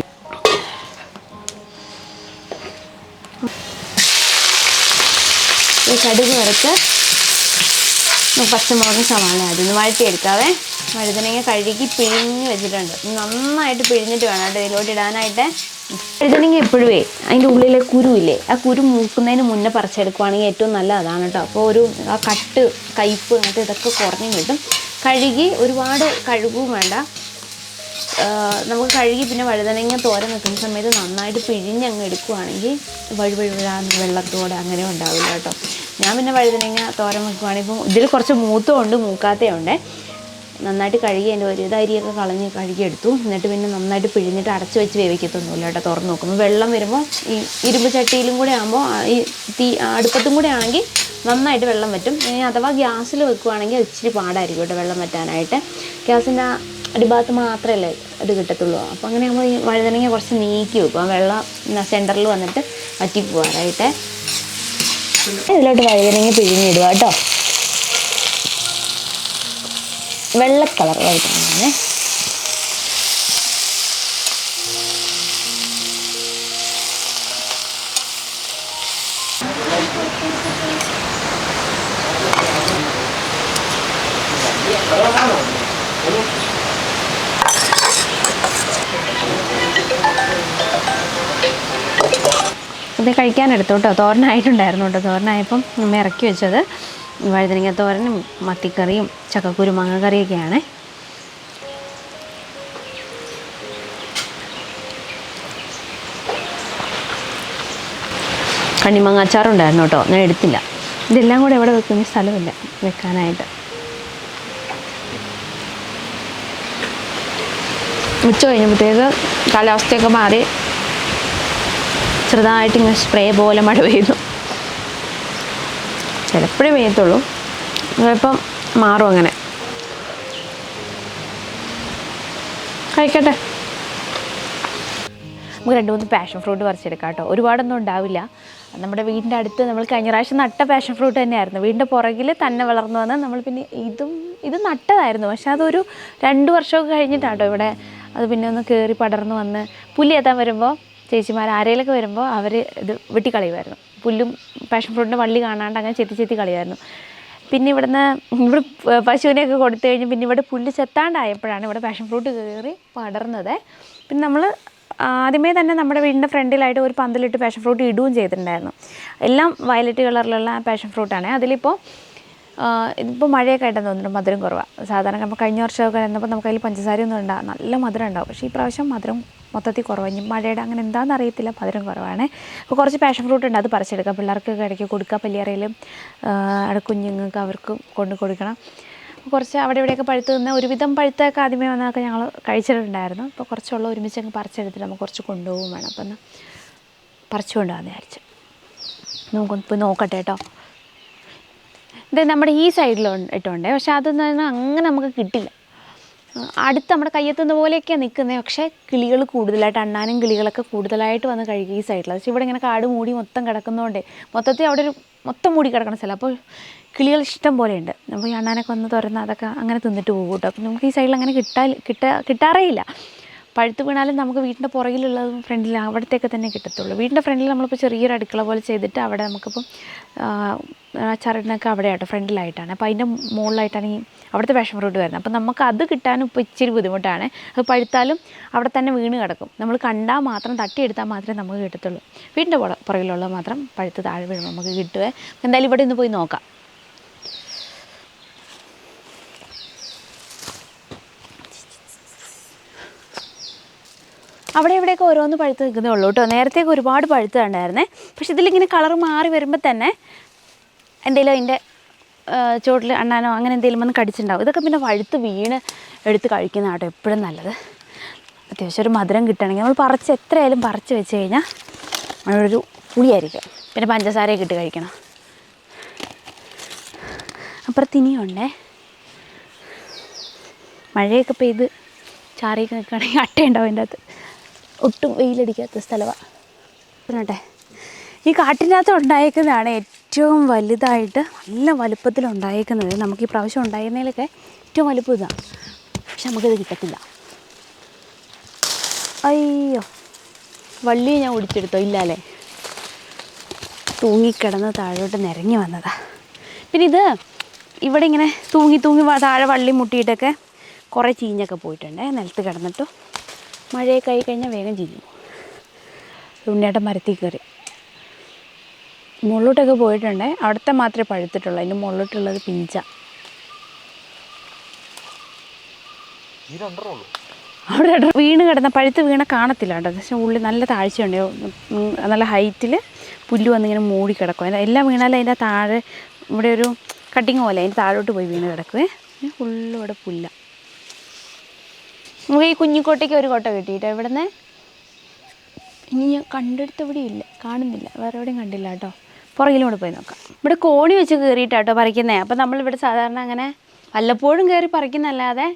ഈ കടുക് വറുത്ത് പച്ചമുളക് സവാള അതിന് വഴറ്റിയെടുക്കാവേ. വഴുതനങ്ങ കഴുകി പിഴിഞ്ഞ് വെച്ചിട്ടുണ്ട്. നന്നായിട്ട് പിഴിഞ്ഞിട്ട് വേണം കേട്ടോ ഇതിലോട്ട് ഇടാനായിട്ട്. വഴുതനങ്ങ എപ്പോഴുമേ അതിൻ്റെ ഉള്ളിലെ കുരുവില്ലേ, ആ കുരു മൂക്കുന്നതിന് മുന്നേ പറിച്ചെടുക്കുവാണെങ്കിൽ ഏറ്റവും നല്ല അതാണ് കേട്ടോ. അപ്പോൾ ആ കട്ട് കയ്പ്പ് അങ്ങനത്തെ ഇതൊക്കെ കുറഞ്ഞും കിട്ടും. കഴുകി ഒരുപാട് കഴുകും വേണ്ട. നമുക്ക് കഴുകി പിന്നെ വഴുതനങ്ങ തോരൻ വെക്കുന്ന സമയത്ത് നന്നായിട്ട് പിഴിഞ്ഞങ്ങ് എടുക്കുവാണെങ്കിൽ വഴുവഴുഴാന്ന് വെള്ളത്തോടെ അങ്ങനെ ഉണ്ടാവില്ല കേട്ടോ. ഞാൻ പിന്നെ വഴുതനങ്ങ തോരൻ വെക്കുവാണെങ്കിൽ ഇപ്പം ഇതിൽ കുറച്ച് മൂത്തമുണ്ട് മൂക്കാത്തയുണ്ട്. നന്നായിട്ട് കഴുകി അതിൻ്റെ ഒരു അരിയൊക്കെ കളഞ്ഞ് കഴുകിയെടുത്തു. എന്നിട്ട് പിന്നെ നന്നായിട്ട് പിഴിഞ്ഞിട്ട് അടച്ച് വെച്ച് വേവിക്കത്തൊന്നുമില്ല കേട്ടോ. തുറന്ന് നോക്കുമ്പോൾ വെള്ളം വരുമ്പോൾ ഈ ഇരുമ്പ് ചട്ടിയിലും കൂടെ ആകുമ്പോൾ ഈ അടുപ്പത്തും കൂടെ ആണെങ്കിൽ നന്നായിട്ട് വെള്ളം വറ്റും. ഇനി അഥവാ ഗ്യാസിൽ വെക്കുവാണെങ്കിൽ ഇച്ചിരി പാടായിരിക്കും കേട്ടോ വെള്ളം വറ്റാനായിട്ട്. ഗ്യാസിൻ്റെ അടിഭാഗത്ത് മാത്രമല്ലേ അത് കിട്ടത്തുള്ളൂ. അപ്പോൾ അങ്ങനെ നമ്മൾ ഈ വഴുതനങ്ങ കുറച്ച് നീക്കി വെക്കും, ആ വെള്ളം സെൻറ്ററിൽ വന്നിട്ട് വറ്റി പോകാനായിട്ട്. ഇതിലോട്ട് വഴുതനങ്ങ പിഴിഞ്ഞിടുക കേട്ടോ. വെള്ള കളർ വഴുതനങ്ങ. ഇത് കഴിക്കാനെടുത്തു കേട്ടോ. തോരനായിട്ടുണ്ടായിരുന്നു കേട്ടോ. തോരനായപ്പം നമ്മൾ ഇറക്കി വെച്ചത് വഴുതനങ്ങ തോരനും മത്തിക്കറിയും ചക്കക്കുരു മാങ്ങ കറിയൊക്കെയാണ്. കണ്ണിമാങ്ങ അച്ചാറുണ്ടായിരുന്നു കേട്ടോ, ഞാൻ എടുത്തില്ല. ഇതെല്ലാം കൂടെ എവിടെ വെക്കുന്ന സ്ഥലമില്ല വെക്കാനായിട്ട്. ഉച്ച കഴിഞ്ഞപ്പോഴത്തേക്ക് കാലാവസ്ഥയൊക്കെ മാറി ചെറുതായിട്ട് ഇങ്ങനെ സ്പ്രേ പോലെ മഴ പെയ്തു. ചിലപ്പോഴേ പെയ്യത്തുള്ളൂ, ചിലപ്പം മാറും അങ്ങനെ. കഴിക്കട്ടെ. നമുക്ക് 2-3 പാഷൻ ഫ്രൂട്ട് പറിച്ചെടുക്കാം കേട്ടോ. ഒരുപാടൊന്നും ഉണ്ടാവില്ല. നമ്മുടെ വീടിൻ്റെ അടുത്ത് നമ്മൾ കഴിഞ്ഞ പ്രാവശ്യം നട്ട പാഷൻ ഫ്രൂട്ട് തന്നെയായിരുന്നു. വീടിൻ്റെ പുറകിൽ തന്നെ വളർന്നു വന്ന് നമ്മൾ പിന്നെ ഇത് നട്ടതായിരുന്നു. പക്ഷെ അതൊരു 2 വർഷമൊക്കെ കഴിഞ്ഞിട്ടാട്ടോ ഇവിടെ അത് പിന്നെ ഒന്ന് കയറി പടർന്നു വന്ന് പുല്ല് എത്താൻ വരുമ്പോൾ ചേച്ചിമാർ ആരേലൊക്കെ വരുമ്പോൾ അവർ ഇത് വെട്ടിക്കളയുമായിരുന്നു. പുല്ലും പാഷൻ ഫ്രൂട്ടിൻ്റെ വള്ളി കാണാണ്ട് അങ്ങനെ ചെത്തി കളയുമായിരുന്നു. പിന്നെ ഇവിടെ പശുവിനെയൊക്കെ കൊടുത്തു കഴിഞ്ഞ് പിന്നെ ഇവിടെ പുല്ല് ചെത്താണ്ടായപ്പോഴാണ് ഇവിടെ പാഷൻ ഫ്രൂട്ട് കയറി പടർന്നത്. പിന്നെ നമ്മൾ ആദ്യമേ തന്നെ നമ്മുടെ വീടിൻ്റെ ഫ്രണ്ടിലായിട്ട് ഒരു പന്തലിട്ട് പാഷൻ ഫ്രൂട്ട് ഇടുകയും ചെയ്തിട്ടുണ്ടായിരുന്നു. എല്ലാം വയലറ്റ് കളറിലുള്ള പാഷൻ ഫ്രൂട്ടാണ്. ഇതിപ്പോൾ മഴയൊക്കെ ആയിട്ടെന്ന് തോന്നുന്നു മധുരം കുറവാണ്. സാധാരണ നമ്മൾ കഴിഞ്ഞ വർഷമൊക്കെ വന്നപ്പോൾ നമുക്ക് അതിൽ പഞ്ചസാരയൊന്നും ഉണ്ടാകും, നല്ല മധുരം ഉണ്ടാവും. പക്ഷേ ഈ പ്രാവശ്യം മധുരം മൊത്തത്തിൽ കുറവാണ്. മഴയുടെ അങ്ങനെ എന്താണെന്ന് അറിയത്തില്ല, മധുരം കുറവാണ്. അപ്പോൾ കുറച്ച് പാഷൻ ഫ്രൂട്ട് ഉണ്ട്, അത് പറിച്ചെടുക്കാം. പിള്ളേർക്കൊക്കെ ഇടയ്ക്ക് കൊടുക്കുക. പല്ലിയറയിലും അവിടെ കുഞ്ഞുങ്ങൾക്ക് അവർക്ക് കൊണ്ട് കൊടുക്കണം. കുറച്ച് അവിടെ ഇവിടെയൊക്കെ പഴുത്ത് നിന്ന് ഒരുവിധം പഴുത്തൊക്കെ ആദ്യമേ വന്നതൊക്കെ ഞങ്ങൾ കഴിച്ചിട്ടുണ്ടായിരുന്നു. അപ്പോൾ കുറച്ചുള്ള ഒരുമിച്ച് അങ്ങ് പറിച്ചെടുത്തിട്ട് നമുക്ക് കുറച്ച് കൊണ്ടുപോകും വേണം. അപ്പം എന്നാൽ പറിച്ചു കൊണ്ടുപോകാമെന്ന് വിചാരിച്ചു. നമുക്കൊന്ന് പോയി നോക്കട്ടെ കേട്ടോ. ഇത് നമ്മുടെ ഈ സൈഡിലിട്ടുണ്ട്, പക്ഷെ അതൊന്നും അങ്ങനെ നമുക്ക് കിട്ടില്ല. അടുത്ത് നമ്മുടെ കയ്യെത്തുന്ന പോലെയൊക്കെയാണ് നിൽക്കുന്നത്. പക്ഷേ കിളികൾ കൂടുതലായിട്ട്, അണ്ണാനും കിളികളൊക്കെ കൂടുതലായിട്ട് വന്ന് കഴിക്കും ഈ സൈഡിൽ. പക്ഷേ ഇവിടെ ഇങ്ങനെ കാട് മൂടി മൊത്തം കിടക്കുന്നതുകൊണ്ട് മൊത്തത്തിൽ അവിടെ ഒരു മൊത്തം മൂടി കിടക്കുന്ന സ്ഥലം. അപ്പോൾ കിളികൾ ഇഷ്ടം പോലെ ഉണ്ട്. അപ്പോൾ ഈ അണ്ണാനൊക്കെ വന്ന് തുറന്ന് അതൊക്കെ അങ്ങനെ തിന്നിട്ട് പോകും കേട്ടോ. അപ്പം നമുക്ക് ഈ സൈഡിൽ അങ്ങനെ കിട്ടാറേ ഇല്ല. പഴുത്ത് വീണാലും നമുക്ക് വീടിൻ്റെ പുറകിലുള്ളതും ഫ്രണ്ടിൽ അവിടത്തേക്ക് തന്നെ കിട്ടത്തുള്ളൂ. വീടിൻ്റെ ഫ്രണ്ടിൽ നമ്മളിപ്പോൾ ചെറിയൊരു അടുക്കള പോലെ ചെയ്തിട്ട് അവിടെ നമുക്കിപ്പം അച്ചാറിനൊക്കെ അവിടെ ആട്ടോ ഫ്രണ്ടിലായിട്ടാണ്. അപ്പോൾ അതിൻ്റെ മുകളിലായിട്ടാണ് ഈ അവിടുത്തെ പാഷൻ ഫ്രൂട്ട് വരുന്നത്. അപ്പോൾ നമുക്ക് അത് കിട്ടാനും ഇപ്പോൾ ഇച്ചിരി ബുദ്ധിമുട്ടാണ്. അത് പഴുത്താലും അവിടെ തന്നെ വീണ് കിടക്കും. നമ്മൾ കണ്ടാൽ മാത്രം തട്ടിയെടുത്താൽ മാത്രമേ നമുക്ക് കിട്ടത്തുള്ളൂ. വീടിൻ്റെ പുറകിലുള്ളത് മാത്രം പഴുത്ത് താഴെ വീഴുമ്പോൾ നമുക്ക് കിട്ടുവേ. എന്തായാലും ഇവിടെ ഒന്ന് പോയി നോക്കാം. അവിടെ ഇവിടെയൊക്കെ ഓരോന്ന് പഴുത്ത് നിൽക്കുന്നേ ഉള്ളൂ കേട്ടോ. നേരത്തേക്ക് ഒരുപാട് പഴുത്ത് കണ്ടായിരുന്നേ. പക്ഷെ ഇതിലിങ്ങനെ കളർ മാറി വരുമ്പോൾ തന്നെ എന്തെങ്കിലും അതിൻ്റെ ചുവട്ടിൽ അണ്ണാനോ അങ്ങനെ എന്തെങ്കിലും വന്ന് കടിച്ചിട്ടുണ്ടാവും. ഇതൊക്കെ പിന്നെ പഴുത്ത് വീണ് എടുത്ത് കഴിക്കുന്ന കേട്ടോ എപ്പോഴും നല്ലത്. അത്യാവശ്യം ഒരു മധുരം കിട്ടുകയാണെങ്കിൽ നമ്മൾ എത്രയായാലും പറിച്ച് വെച്ച് കഴിഞ്ഞാൽ നമ്മളൊരു പുളിയായിരിക്കും. പിന്നെ പഞ്ചസാരയൊക്കെ ഇട്ട് കഴിക്കണം. അപ്പുറത്തിനിയുണ്ടേ. മഴയൊക്കെ പെയ്ത് ചാറിയൊക്കെ നിൽക്കുകയാണെങ്കിൽ അട്ടയുണ്ടാവും അതിൻ്റെ അകത്ത്. ഒട്ടും വെയിലടിക്കാത്ത സ്ഥലമാണ്. പിന്നട്ടെ ഈ കാട്ടിനകത്ത് ഉണ്ടായേക്കുന്നതാണ് ഏറ്റവും വലുതായിട്ട് നല്ല വലുപ്പത്തിലുണ്ടായേക്കുന്നത്. നമുക്ക് ഈ പ്രാവശ്യം ഉണ്ടായിരുന്നതിലൊക്കെ ഏറ്റവും വലുപ്പം ഇതാണ്. പക്ഷെ നമുക്കിത് കിട്ടത്തില്ല. അയ്യോ, വള്ളി ഞാൻ ഒടിച്ചെടുത്തോ? ഇല്ലല്ലേ, തൂങ്ങിക്കിടന്ന് താഴോട്ട് നിരങ്ങി വന്നതാണ്. പിന്നെ ഇത് ഇവിടെ ഇങ്ങനെ തൂങ്ങി താഴെ വള്ളി മുട്ടിയിട്ടൊക്കെ കുറേ ചീഞ്ഞൊക്കെ പോയിട്ടുണ്ട് നിലത്ത് കിടന്നിട്ട്. മഴയൊക്കെ ആയി കഴിഞ്ഞാൽ വേഗം ചീഞ്ഞു. ഉണ്ണിയേട്ടൻ മരത്തിൽ കയറി മുകളിലോട്ടൊക്കെ പോയിട്ടുണ്ട്. അവിടുത്തെ മാത്രമേ പഴുത്തിട്ടുള്ളൂ, അതിൻ്റെ മുകളിലോട്ടുള്ളത് പിഞ്ച. അവിടെ വീണ് കിടന്ന പഴുത്ത് വീണ കാണത്തില്ല കേട്ടോ. പക്ഷേ ഉള്ളിൽ നല്ല താഴ്ചയുണ്ട്, നല്ല ഹൈറ്റിൽ പുല്ല് വന്നിങ്ങനെ മൂടി കിടക്കും. അതിൻ്റെ എല്ലാം വീണാലും അതിൻ്റെ താഴെ ഇവിടെ ഒരു കട്ടിങ് പോലെ അതിൻ്റെ താഴോട്ട് പോയി വീണ് കിടക്കുവേ. ഫുള്ളും ഇവിടെ പുല്ല. നമുക്ക് ഈ കുഞ്ഞിക്കോട്ടയ്ക്ക് ഒരു കോട്ട കിട്ടിയിട്ടോ ഇവിടുന്ന്. ഇനി ഞാൻ കണ്ടെടുത്ത് ഇവിടെ ഇല്ല, കാണുന്നില്ല, വേറെ എവിടെയും കണ്ടില്ല കേട്ടോ. പുറകിലൂടെ പോയി നോക്കാം. ഇവിടെ കോണി വെച്ച് കയറിയിട്ടാട്ടോ പറിക്കുന്നത്. അപ്പോൾ നമ്മളിവിടെ സാധാരണ അങ്ങനെ വല്ലപ്പോഴും കയറി പറിക്കുന്നല്ലാതെ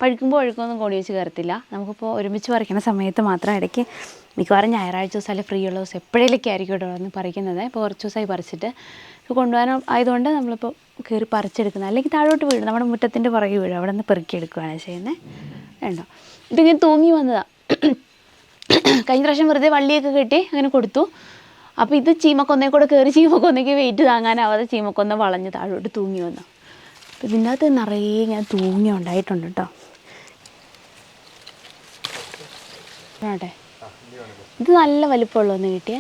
പഴുക്കുമ്പോൾ ഒഴുക്കൊന്നും കോണി വെച്ച് കയറത്തില്ല. നമുക്കിപ്പോൾ ഒരുമിച്ച് പറിക്കുന്ന സമയത്ത് മാത്രം ഇടയ്ക്ക് മിക്കവാറും ഞായറാഴ്ച ദിവസം അല്ലെങ്കിൽ ഫ്രീ ഉള്ള ദിവസം എപ്പോഴേലൊക്കെ ആയിരിക്കും കേട്ടോ വന്ന് പറിക്കുന്നത്. ഇപ്പോൾ കുറച്ച് ദിവസമായി പറിച്ചിട്ട് കൊണ്ടുപോകാൻ ആയതുകൊണ്ട് നമ്മളിപ്പോൾ കയറി പറിച്ചെടുക്കുന്നത്. അല്ലെങ്കിൽ താഴോട്ട് വീഴും, നമ്മുടെ മുറ്റത്തിൻ്റെ പുറകെ വീഴും, അവിടെ നിന്ന് പെറുക്കിയെടുക്കുകയാണ് ചെയ്യുന്നത്. വേണ്ടോ, ഇതിങ്ങനെ തൂങ്ങി വന്നതാണ്. കഴിഞ്ഞ പ്രാവശ്യം വെറുതെ വള്ളിയൊക്കെ കെട്ടി അങ്ങനെ കൊടുത്തു. അപ്പോൾ ഇത് ചീമക്കൊന്നേ കൂടെ കയറി ചീമക്കൊന്നയ്ക്ക് വെയിറ്റ് താങ്ങാനാവാതെ ചീമക്കൊന്ന വളഞ്ഞ് താഴോട്ട് തൂങ്ങി വന്നു. അപ്പോൾ ഇതിൻ്റെ അകത്ത് നിറയെ ഇങ്ങനെ തൂങ്ങി ഉണ്ടായിട്ടുണ്ട് കേട്ടോ. ആട്ടെ, ഇത് നല്ല വലിപ്പമുള്ള ഒന്ന് കിട്ടിയേ.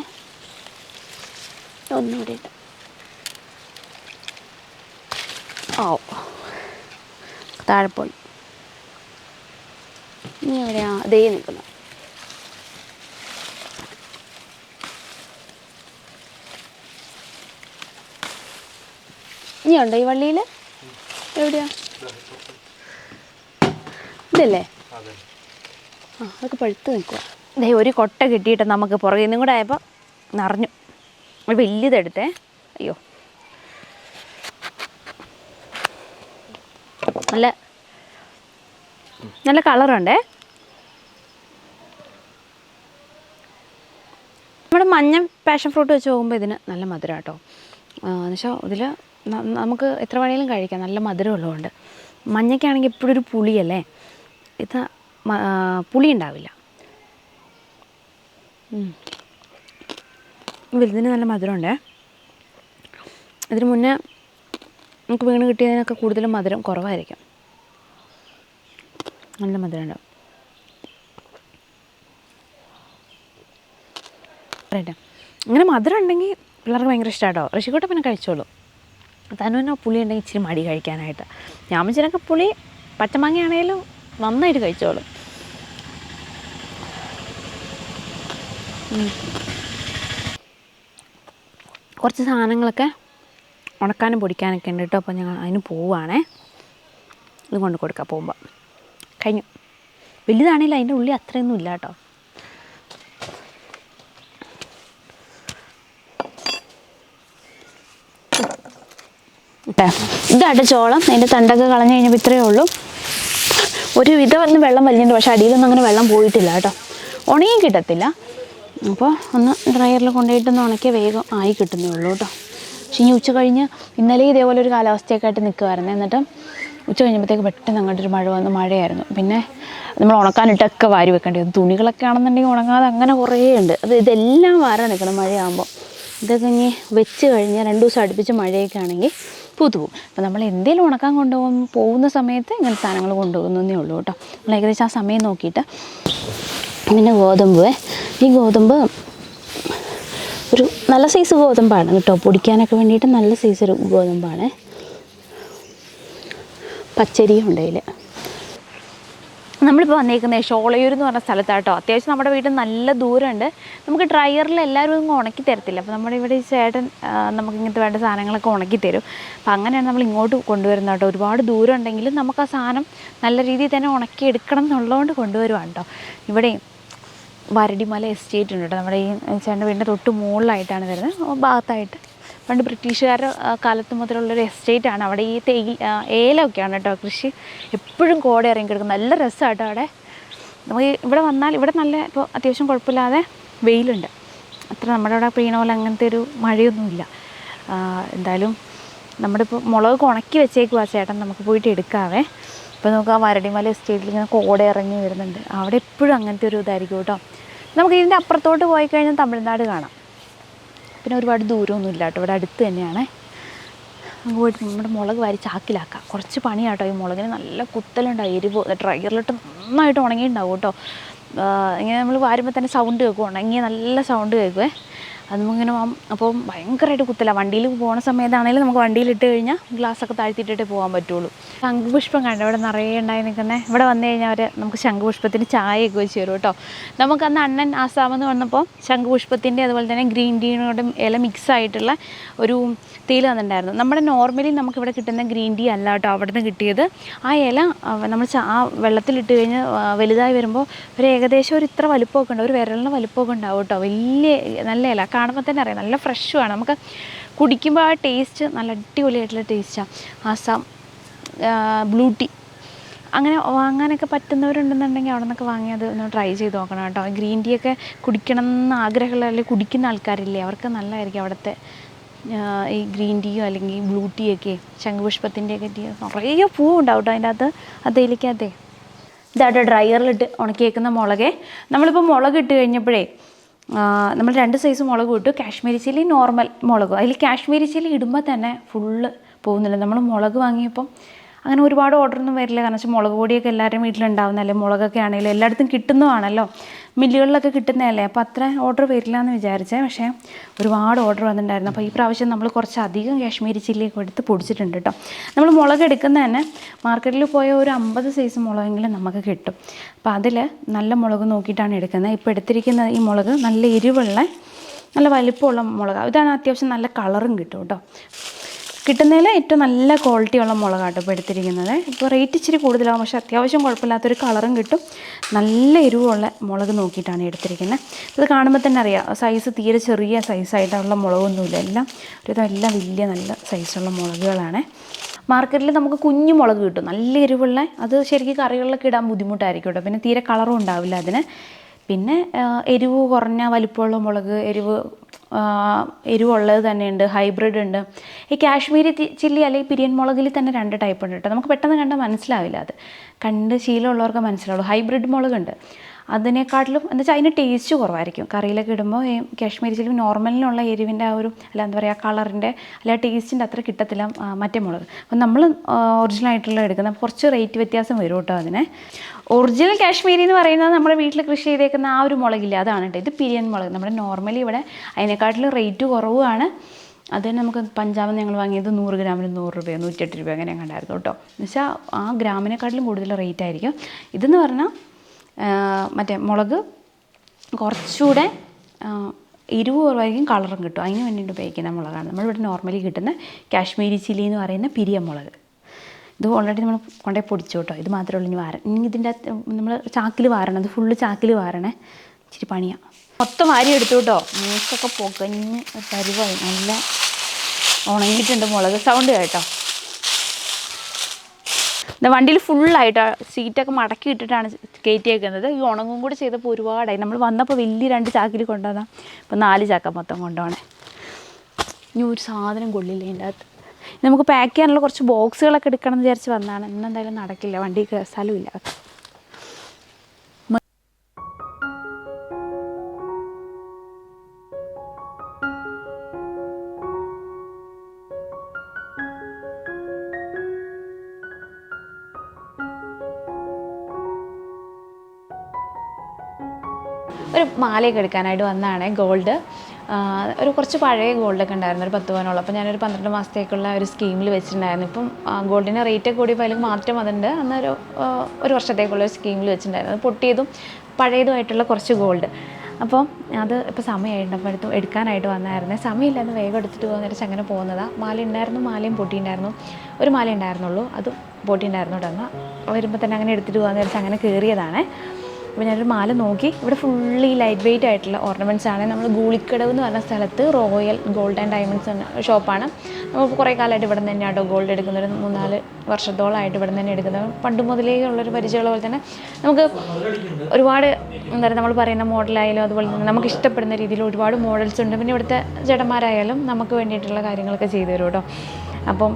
ഒന്നുകൂടി ഇട്ട് താഴെ പോയി. ഇനി എവിടെയാ അതേ നിൽക്കുന്നത്. ഇനി ഉണ്ടോ ഈ വള്ളിയിൽ? എവിടെയാ? ഇതല്ലേ? അതൊക്കെ പഴുത്ത് നിൽക്കുക. ദേ ഒരു കൊട്ട കിട്ടിയിട്ട് നമുക്ക് പുറകിൽ നിന്നും കൂടെ ആയപ്പോൾ നിറഞ്ഞു. ഒരു വലിയതെടുത്തേ. അയ്യോ, നല്ല നല്ല കളറുണ്ടേ. നമ്മുടെ മഞ്ഞ പാഷൻ ഫ്രൂട്ട് വെച്ച് പോകുമ്പോൾ ഇതിന് നല്ല മധുരം കേട്ടോ. എന്നുവെച്ചാൽ ഇതിൽ നമുക്ക് എത്ര വേണമെങ്കിലും കഴിക്കാം, നല്ല മധുരം ഉള്ളതുകൊണ്ട്. മഞ്ഞയ്ക്കാണെങ്കിൽ എപ്പോഴും ഒരു പുളിയല്ലേ, ഇത് പുളി ഉണ്ടാവില്ല. വലുതിന് നല്ല മധുരമുണ്ടേ. ഇതിന് മുന്നേ നമുക്ക് വീണ് കിട്ടിയതിനൊക്കെ കൂടുതലും മധുരം കുറവായിരിക്കും. നല്ല മധുരം ഉണ്ടാവും. പറയട്ടെ, ഇങ്ങനെ മധുരം ഉണ്ടെങ്കിൽ പിള്ളേർക്ക് ഭയങ്കര ഇഷ്ടമായിട്ടോ. ഋഷിക്കോട്ടെ പിന്നെ കഴിച്ചോളൂ. തന്നെ പുളി ഉണ്ടെങ്കിൽ ഇച്ചിരി മടി കഴിക്കാനായിട്ട്. ഞാമച്ചിനൊക്കെ പുളി പച്ചമാങ്ങയാണേലും നന്നായിട്ട് കഴിച്ചോളൂ. കുറച്ച് സാധനങ്ങളൊക്കെ ഉണക്കാനും പൊടിക്കാനൊക്കെ ഉണ്ട് കേട്ടോ. അപ്പോൾ ഞങ്ങൾ അതിന് പോവുകയാണേ. ഇത് കൊണ്ട് കൊടുക്കാം പോകുമ്പോൾ. കഴിഞ്ഞു. വലുതാണെങ്കിലും അതിൻ്റെ ഉള്ളിൽ അത്രയൊന്നും ഇല്ല കേട്ടോ. ഇതാട്ടോ ചോളം. അതിൻ്റെ തണ്ടൊക്കെ കളഞ്ഞു കഴിഞ്ഞപ്പോൾ ഇത്രയേ ഉള്ളൂ. ഒരു വിധം വന്ന് വെള്ളം വലിഞ്ഞിട്ടുണ്ട്, പക്ഷേ അടിയിലൊന്നും അങ്ങനെ വെള്ളം പോയിട്ടില്ല കേട്ടോ. ഉണങ്ങി കിട്ടത്തില്ല. അപ്പോൾ ഒന്ന് ഡ്രയറിൽ കൊണ്ടുപോയിട്ടൊന്ന് ഉണക്കിയാൽ വേഗം ആയി കിട്ടുന്നേ ഉള്ളൂ കേട്ടോ. പക്ഷേ ഇനി ഉച്ച കഴിഞ്ഞ് ഇന്നലെ ഇതേപോലെ ഒരു കാലാവസ്ഥയൊക്കെ ആയിട്ട് നിൽക്കുമായിരുന്നു. എന്നിട്ട് ഉച്ച കഴിഞ്ഞപ്പോഴത്തേക്ക് പെട്ടെന്ന് അങ്ങോട്ടൊരു മഴ വന്ന് മഴയായിരുന്നു. പിന്നെ നമ്മൾ ഉണക്കാനിട്ടൊക്കെ വാരി വെക്കേണ്ടി വന്നു. തുണികളൊക്കെ ആണെന്നുണ്ടെങ്കിൽ ഉണങ്ങാതെ അങ്ങനെ കുറേ ഉണ്ട്. ഇതെല്ലാം വാരാൻ നിൽക്കണം മഴയാകുമ്പോൾ. ഇതൊക്കെ ഇനി വെച്ച് കഴിഞ്ഞാൽ 2 ദിവസം അടുപ്പിച്ച് മഴയൊക്കെ ആണെങ്കിൽ പൂത്തു പോകും. അപ്പോൾ നമ്മൾ എന്തെങ്കിലും ഉണക്കാൻ പോകുന്ന സമയത്ത് ഇങ്ങനെ സാധനങ്ങൾ കൊണ്ടുപോകുന്നതേ ഉള്ളൂ കേട്ടോ. നമ്മൾ ഏകദേശം ആ സമയം നോക്കിയിട്ട്. പിന്നെ ഗോതമ്പ്, ഈ ഗോതമ്പ് ഒരു നല്ല സൈസ് ഗോതമ്പാണ് കേട്ടോ. പൊടിക്കാനൊക്കെ വേണ്ടിയിട്ട് നല്ല സൈസ് ഒരു ഗോതമ്പാണ്. പച്ചരിയും ഉണ്ട് അതിൽ. നമ്മളിപ്പോൾ വന്നേക്കുന്നത് ഷോളയൂർ എന്ന് പറഞ്ഞ സ്ഥലത്താട്ടോ. അത്യാവശ്യം നമ്മുടെ വീട്ടിൽ നല്ല ദൂരമുണ്ട്. നമുക്ക് ഡ്രയറിൽ എല്ലാവരും ഒന്നും ഉണക്കി തരത്തില്ല. അപ്പോൾ നമ്മുടെ ഇവിടെ ഈ ചേട്ടൻ നമുക്ക് ഇങ്ങനത്തെ വേണ്ട സാധനങ്ങളൊക്കെ ഉണക്കി തരും. അപ്പോൾ അങ്ങനെയാണ് നമ്മൾ ഇങ്ങോട്ട് കൊണ്ടുവരുന്നത് കേട്ടോ. ഒരുപാട് ദൂരം ഉണ്ടെങ്കിലും നമുക്ക് ആ സാധനം നല്ല രീതിയിൽ തന്നെ ഉണക്കി എടുക്കണം എന്നുള്ളതുകൊണ്ട് കൊണ്ടുവരുവാണ് കേട്ടോ. ഇവിടെ വരടിമല എസ്റ്റേറ്റ് ഉണ്ട് കേട്ടോ. നമ്മുടെ ഈ ചേട്ടൻ്റെ വീടിൻ്റെ തൊട്ട് മുകളിലായിട്ടാണ് വരുന്നത്. ഭാഗത്തായിട്ട് പണ്ട് ബ്രിട്ടീഷുകാരുടെ കാലത്ത് മുതലുള്ളൊരു എസ്റ്റേറ്റാണ്. അവിടെ ഈ ഏലമൊക്കെയാണ് കേട്ടോ കൃഷി. എപ്പോഴും കോട ഇറങ്ങി കിടക്കും. നല്ല രസമാണ് കേട്ടോ അവിടെ. നമുക്ക് ഇവിടെ വന്നാൽ ഇവിടെ നല്ല ഇപ്പോൾ അത്യാവശ്യം കുഴപ്പമില്ലാതെ വെയിലുണ്ട്. അത്ര നമ്മുടെ അവിടെ പെയ്യണ പോലെ അങ്ങനത്തെ ഒരു മഴയൊന്നുമില്ല. എന്തായാലും നമ്മുടെ ഇപ്പോൾ മുളക് ഉണക്കി വെച്ചേക്കുവാ ചേട്ടൻ. നമുക്ക് പോയിട്ട് എടുക്കാവേ. ഇപ്പോൾ നമുക്ക് ആ വരടിമല എസ്റ്റേറ്റിൽ ഇങ്ങനെ കോട ഇറങ്ങി വരുന്നുണ്ട്. അവിടെ എപ്പോഴും അങ്ങനത്തെ ഒരു ഇതായിരിക്കും കേട്ടോ. നമുക്ക് ഇതിൻ്റെ അപ്പുറത്തോട്ട് പോയി കഴിഞ്ഞാൽ തമിഴ്നാട് കാണാം. പിന്നെ ഒരുപാട് ദൂരമൊന്നുമില്ല കേട്ടോ. ഇവിടെ അടുത്ത് തന്നെയാണ്. അങ്ങ് പോയിട്ട് നമ്മുടെ മുളക് വാരി ചാക്കിലാക്കാം. കുറച്ച് പണിയാട്ടോ ഈ മുളകിന്, നല്ല കുത്തലുണ്ടാവും, എരിവ് ഡ്രയറിലിട്ട് നന്നായിട്ട് ഉണങ്ങിയിട്ടുണ്ടാവും കേട്ടോ. ഇങ്ങനെ നമ്മൾ വാരുമ്പോൾ തന്നെ സൗണ്ട് കേൾക്കും, ഉണങ്ങിയ നല്ല സൗണ്ട് കേൾക്കുമേ. അതിങ്ങനെ അപ്പം ഭയങ്കരമായിട്ട് കുത്തല. വണ്ടിയിൽ പോകുന്ന സമയത്താണെങ്കിലും നമുക്ക് വണ്ടിയിലിട്ട് കഴിഞ്ഞാൽ ഗ്ലാസ്സൊക്കെ താഴ്ത്തിയിട്ടേ പോകാൻ പറ്റുള്ളൂ. ശംഖുപുഷ്പം കണ്ടോ ഇവിടെ നിറയെ ഉണ്ടായി നിൽക്കുന്നത്. ഇവിടെ വന്നു കഴിഞ്ഞാൽ അവർ നമുക്ക് ശംഖുപുഷ്പത്തിന് ചായയൊക്കെ വെച്ച് തരും കേട്ടോ. നമുക്കന്ന് അണ്ണൻ ആസാമെന്ന് വന്നപ്പോൾ ശംഖുപുഷ്പത്തിൻ്റെ അതുപോലെ തന്നെ ഗ്രീൻ ടീയോടും ഇല മിക്സ് ആയിട്ടുള്ള ഒരു തേയില തന്നിട്ടുണ്ടായിരുന്നു. നമ്മുടെ നോർമലി നമുക്കിവിടെ കിട്ടുന്ന ഗ്രീൻ ടീ അല്ല കേട്ടോ അവിടെ നിന്ന് കിട്ടിയത്. ആ ഇല നമ്മൾ ആ വെള്ളത്തിലിട്ട് കഴിഞ്ഞ് വലുതായി വരുമ്പോൾ ഒരു ഏകദേശം ഒരു ഇത്ര വലുപ്പമൊക്കെ ഉണ്ട്, ഒരു വിരലിന് വലുപ്പമൊക്കെ ഉണ്ടാവും കേട്ടോ. വലിയ നല്ല ഇല കാണുമ്പോൾ തന്നെ അറിയാം, നല്ല ഫ്രഷുമാണ്. നമുക്ക് കുടിക്കുമ്പോൾ ആ ടേസ്റ്റ് നല്ല അടിപൊളിയായിട്ടുള്ള ടേസ്റ്റാണ്. ആസാം ബ്ലൂ ടീ അങ്ങനെ വാങ്ങാനൊക്കെ പറ്റുന്നവരുണ്ടെന്നുണ്ടെങ്കിൽ അവിടെ നിന്നൊക്കെ വാങ്ങി അത് ഒന്ന് ട്രൈ ചെയ്ത് നോക്കണം കേട്ടോ. ഗ്രീൻ ടീ ഒക്കെ കുടിക്കണം എന്ന് ആഗ്രഹമുള്ള അല്ലെങ്കിൽ കുടിക്കുന്ന ആൾക്കാരില്ലേ, അവർക്ക് നല്ലതായിരിക്കും അവിടുത്തെ ഈ ഗ്രീൻ ടീയോ അല്ലെങ്കിൽ ബ്ലൂ ടീ ഒക്കെ. ശംഖുപുഷ്പത്തിൻ്റെയൊക്കെ ടീ നിറയെ പൂവുണ്ടാവും കേട്ടോ അതിൻ്റെ അകത്ത്, ആ തേയിലക്കകത്തെ. ഇതായിട്ട് ഡ്രയറിലിട്ട് ഉണക്കി വയ്ക്കുന്ന മുളകെ നമ്മളിപ്പോൾ മുളക് ഇട്ട് കഴിഞ്ഞപ്പോഴേ നമ്മൾ 2 സൈസ് മുളക് ഇട്ടു. കാശ്മീരി ചില്ലി, നോർമൽ മുളകും. അതിൽ കാശ്മീരി ചില്ലി ഇടുമ്പോൾ തന്നെ ഫുള്ള് പോകുന്നില്ല. നമ്മൾ മുളക് വാങ്ങിയപ്പം അങ്ങനെ ഒരുപാട് ഓർഡറൊന്നും വരില്ല, കാരണം വെച്ചാൽ മുളക് പൊടിയൊക്കെ എല്ലാവരും വീട്ടിലുണ്ടാവുന്നതല്ലേ, മുളകൊക്കെ ആണെങ്കിലും എല്ലായിടത്തും കിട്ടുന്നതാണല്ലോ, മില്ലുകളിലൊക്കെ കിട്ടുന്നതല്ലേ, അപ്പോൾ അത്ര ഓർഡർ വരില്ല എന്ന് വിചാരിച്ചേ. പക്ഷേ ഒരുപാട് ഓർഡർ വന്നിട്ടുണ്ടായിരുന്നു. അപ്പോൾ ഈ പ്രാവശ്യം നമ്മൾ കുറച്ചധികം കാശ്മീരി ചില്ലിയൊക്കെ എടുത്ത് പൊടിച്ചിട്ടുണ്ട് കേട്ടോ. നമ്മൾ മുളക് എടുക്കുന്ന തന്നെ മാർക്കറ്റിൽ പോയ ഒരു 50 സൈസ് മുളകെങ്കിലും നമുക്ക് കിട്ടും. അപ്പോൾ അതിൽ നല്ല മുളക് നോക്കിയിട്ടാണ് എടുക്കുന്നത്. ഇപ്പോൾ എടുത്തിരിക്കുന്ന ഈ മുളക് നല്ല എരിവുള്ള നല്ല വലിപ്പമുള്ള മുളക്, ഇതാണ് അത്യാവശ്യം നല്ല കളറും കിട്ടും കേട്ടോ. കിട്ടുന്നതിൽ ഏറ്റവും നല്ല ക്വാളിറ്റിയുള്ള മുളകാട്ടോ ഇപ്പോൾ എടുത്തിരിക്കുന്നത്. ഇപ്പോൾ റേറ്റ് ഇച്ചിരി കൂടുതലാവും, പക്ഷേ അത്യാവശ്യം കുഴപ്പമില്ലാത്തൊരു കളറും കിട്ടും. നല്ല എരിവുള്ള മുളക് നോക്കിയിട്ടാണ് എടുത്തിരിക്കുന്നത്. ഇത് കാണുമ്പോൾ തന്നെ അറിയാം, സൈസ് തീരെ ചെറിയ സൈസായിട്ടുള്ള മുളകൊന്നുമില്ല, ഇതെല്ലാം വലിയ നല്ല സൈസുള്ള മുളകുകളാണ്. മാർക്കറ്റിൽ നമുക്ക് കുഞ്ഞു മുളക് കിട്ടും, നല്ല എരിവുള്ള. അത് ശരിക്കും കറികളിലൊക്കെ ഇടാൻ ബുദ്ധിമുട്ടായിരിക്കും കേട്ടോ, പിന്നെ തീരെ കളറും ഉണ്ടാവില്ല അതിന്. പിന്നെ എരിവ് കുറഞ്ഞ വലിപ്പമുള്ള മുളക്, എരിവുള്ളത് തന്നെയുണ്ട്, ഹൈബ്രിഡ് ഉണ്ട്. ഈ കാശ്മീരി ചില്ലി അല്ലെങ്കിൽ പിരിയൻ മുളകിൽ തന്നെ 2 ടൈപ്പ് ഉണ്ട് കേട്ടോ. നമുക്ക് പെട്ടെന്ന് കണ്ടാൽ മനസ്സിലാവില്ല, അത് കണ്ട് ശീലമുള്ളവർക്ക് മനസ്സിലാവുള്ളൂ. ഹൈബ്രിഡ് മുളകുണ്ട്, അതിനേക്കാട്ടിലും എന്ന് വെച്ചാൽ അതിന് ടേസ്റ്റ് കുറവായിരിക്കും. കറിയിലൊക്കെ ഇടുമ്പോൾ കാശ്മീരി ചില്ലി നോർമലിനുള്ള എരിവിൻ്റെ ആ ഒരു എന്താ പറയുക കളറിൻ്റെ അല്ല ടേസ്റ്റിൻ്റെ അത്ര കിട്ടത്തില്ല മറ്റേ മുളക്. അപ്പം നമ്മൾ ഒറിജിനലായിട്ടുള്ള എടുക്കുന്നത് കുറച്ച് റേറ്റ് വ്യത്യാസം വരും കേട്ടോ അതിന്. ഒറിജിനൽ കാശ്മീരി എന്ന് പറയുന്നത് നമ്മുടെ വീട്ടിൽ കൃഷി ചെയ്തേക്കുന്ന ആ ഒരു മുളകില്ല, അതാണ് കേട്ടോ. ഇത് പിരിയൻ മുളക്, നമ്മുടെ നോർമലി ഇവിടെ അതിനെക്കാട്ടിലും റേറ്റ് കുറവാണ്. അത് തന്നെ നമുക്ക് പഞ്ചാബിൽ ഞങ്ങൾ വാങ്ങിയത് 100 ഗ്രാമിന് 100 രൂപ 108 രൂപ അങ്ങനെ കണ്ടായിരുന്നു കേട്ടോ. എന്ന് വെച്ചാൽ ആ ഗ്രാമിനെക്കാട്ടിലും കൂടുതൽ റേറ്റ് ആയിരിക്കും. ഇതെന്ന് പറഞ്ഞാൽ മറ്റേ മുളക് കുറച്ചുകൂടെ എരിവ് കുറവായിരിക്കും, കളറും കിട്ടും. അതിന് വേണ്ടിയിട്ട് ഉപയോഗിക്കുന്ന മുളകാണ് നമ്മളിവിടെ നോർമലി കിട്ടുന്ന കാശ്മീരി ചില്ലി എന്ന് പറയുന്ന പിരിയ മുളക്. ഇത് ഓൾറെഡി നമ്മൾ കൊണ്ടുപോയി പൊടിച്ചു കേട്ടോ. ഇത് മാത്രമേ ഉള്ളൂ ഇനി വാരാൻ. ഇനി ഇതിൻ്റെ നമ്മൾ ചാക്കിൽ വാരണം, അത് ഫുള്ള് ചാക്കിൽ വാരണേ, ഇച്ചിരി പണിയാണ്. മൊത്തം വാരി എടുത്തു കേട്ടോ. മൂക്കൊക്കെ പൊക്കഞ്ഞ് പരുവായി, നല്ല ഉണങ്ങിയിട്ടുണ്ട് മുളക്. സൗണ്ട് കേട്ടോ. വണ്ടിയിൽ ഫുള്ളായിട്ട് സീറ്റൊക്കെ മടക്കി ഇട്ടിട്ടാണ് കയറ്റിയേക്കുന്നത്. ഈ ഉണങ്ങും കൂടെ ചെയ്തപ്പോൾ ഒരുപാടായി. നമ്മൾ വന്നപ്പോൾ വലിയ 2 ചാക്കിൽ കൊണ്ടുവന്നാൽ ഇപ്പോൾ 4 ചാക്ക മൊത്തം കൊണ്ടുപോകണേ. ഇനി ഒരു സാധനം കൊള്ളില്ല ഇതിൻ്റെ അകത്ത്. നമുക്ക് പാക്ക് ചെയ്യാനുള്ള കുറച്ച് ബോക്സുകളൊക്കെ എടുക്കണം എന്ന് വിചാരിച്ച് വന്നതാണ്. ഇന്നെന്തായാലും നടക്കില്ല, വണ്ടി സ്ഥലമില്ല. ഒരു മാലയൊക്കെ എടുക്കാനായിട്ട് വന്നതാണ്. ഗോൾഡ് ഒരു കുറച്ച് പഴയ ഗോൾഡൊക്കെ ഉണ്ടായിരുന്നു, ഒരു 10 പവനോളം. അപ്പോൾ ഞാനൊരു 12 മാസത്തേക്കുള്ള ഒരു സ്കീമിൽ വെച്ചിട്ടുണ്ടായിരുന്നു. ഇപ്പം ഗോൾഡിന് റേറ്റ് കൂടിയപ്പോൾ അതിൽ മാറ്റം വന്നിട്ടുണ്ട്. അന്നൊരു 1 വർഷത്തേക്കുള്ള ഒരു സ്കീമിൽ വെച്ചിട്ടുണ്ടായിരുന്നു. അത് പൊട്ടിയതും പഴയതുമായിട്ടുള്ള കുറച്ച് ഗോൾഡ്. അപ്പോൾ അത് ഇപ്പോൾ സമയമായിട്ട് അപ്പോൾ എടുക്കാനായിട്ട് വന്നായിരുന്നു. സമയമില്ലാന്ന് വേഗം എടുത്തിട്ട് പോകുന്നേരം അങ്ങനെ പോകുന്നതാണ്. മാല ഉണ്ടായിരുന്നു, മാലയും പൊട്ടിയിട്ടുണ്ടായിരുന്നു. ഒരു മാല ഉണ്ടായിരുന്നുള്ളൂ, അതും പൊട്ടിയിട്ടുണ്ടായിരുന്നു കേട്ടോ. വരുമ്പോൾ തന്നെ അങ്ങനെ എടുത്തിട്ട് പോകുന്നേരം അങ്ങനെ കയറിയതാണ്. അപ്പോൾ ഞാനൊരു മാല നോക്കി. ഇവിടെ ഫുള്ളി ലൈറ്റ് വെയ്റ്റ് ആയിട്ടുള്ള ഓർണമെൻറ്റ്സ് ആണ്. നമ്മൾ ഗൂളിക്കടവ് എന്ന് പറഞ്ഞ സ്ഥലത്ത് റോയൽ ഗോൾഡ് ആൻഡ് ഡയമണ്ട്സ് ഷോപ്പാണ്. നമുക്ക് കുറേ കാലമായിട്ട് ഇവിടെ നിന്ന് തന്നെയാട്ടോ ഗോൾഡ് എടുക്കുന്നത്. 3-4 വർഷത്തോളമായിട്ട് ഇവിടെ നിന്ന് തന്നെ എടുക്കുന്നത്. പണ്ട് മുതലേ ഉള്ളൊരു പരിചയമുള്ള പോലെ തന്നെ നമുക്ക് ഒരുപാട് എന്താ പറയുക, നമ്മൾ പറയുന്ന മോഡലായാലും അതുപോലെ തന്നെ നമുക്ക് ഇഷ്ടപ്പെടുന്ന രീതിയിൽ ഒരുപാട് മോഡൽസ് ഉണ്ട്. പിന്നെ ഇവിടുത്തെ ചേട്ടന്മാരായാലും നമുക്ക് വേണ്ടിയിട്ടുള്ള കാര്യങ്ങളൊക്കെ ചെയ്തു തരും കേട്ടോ. അപ്പം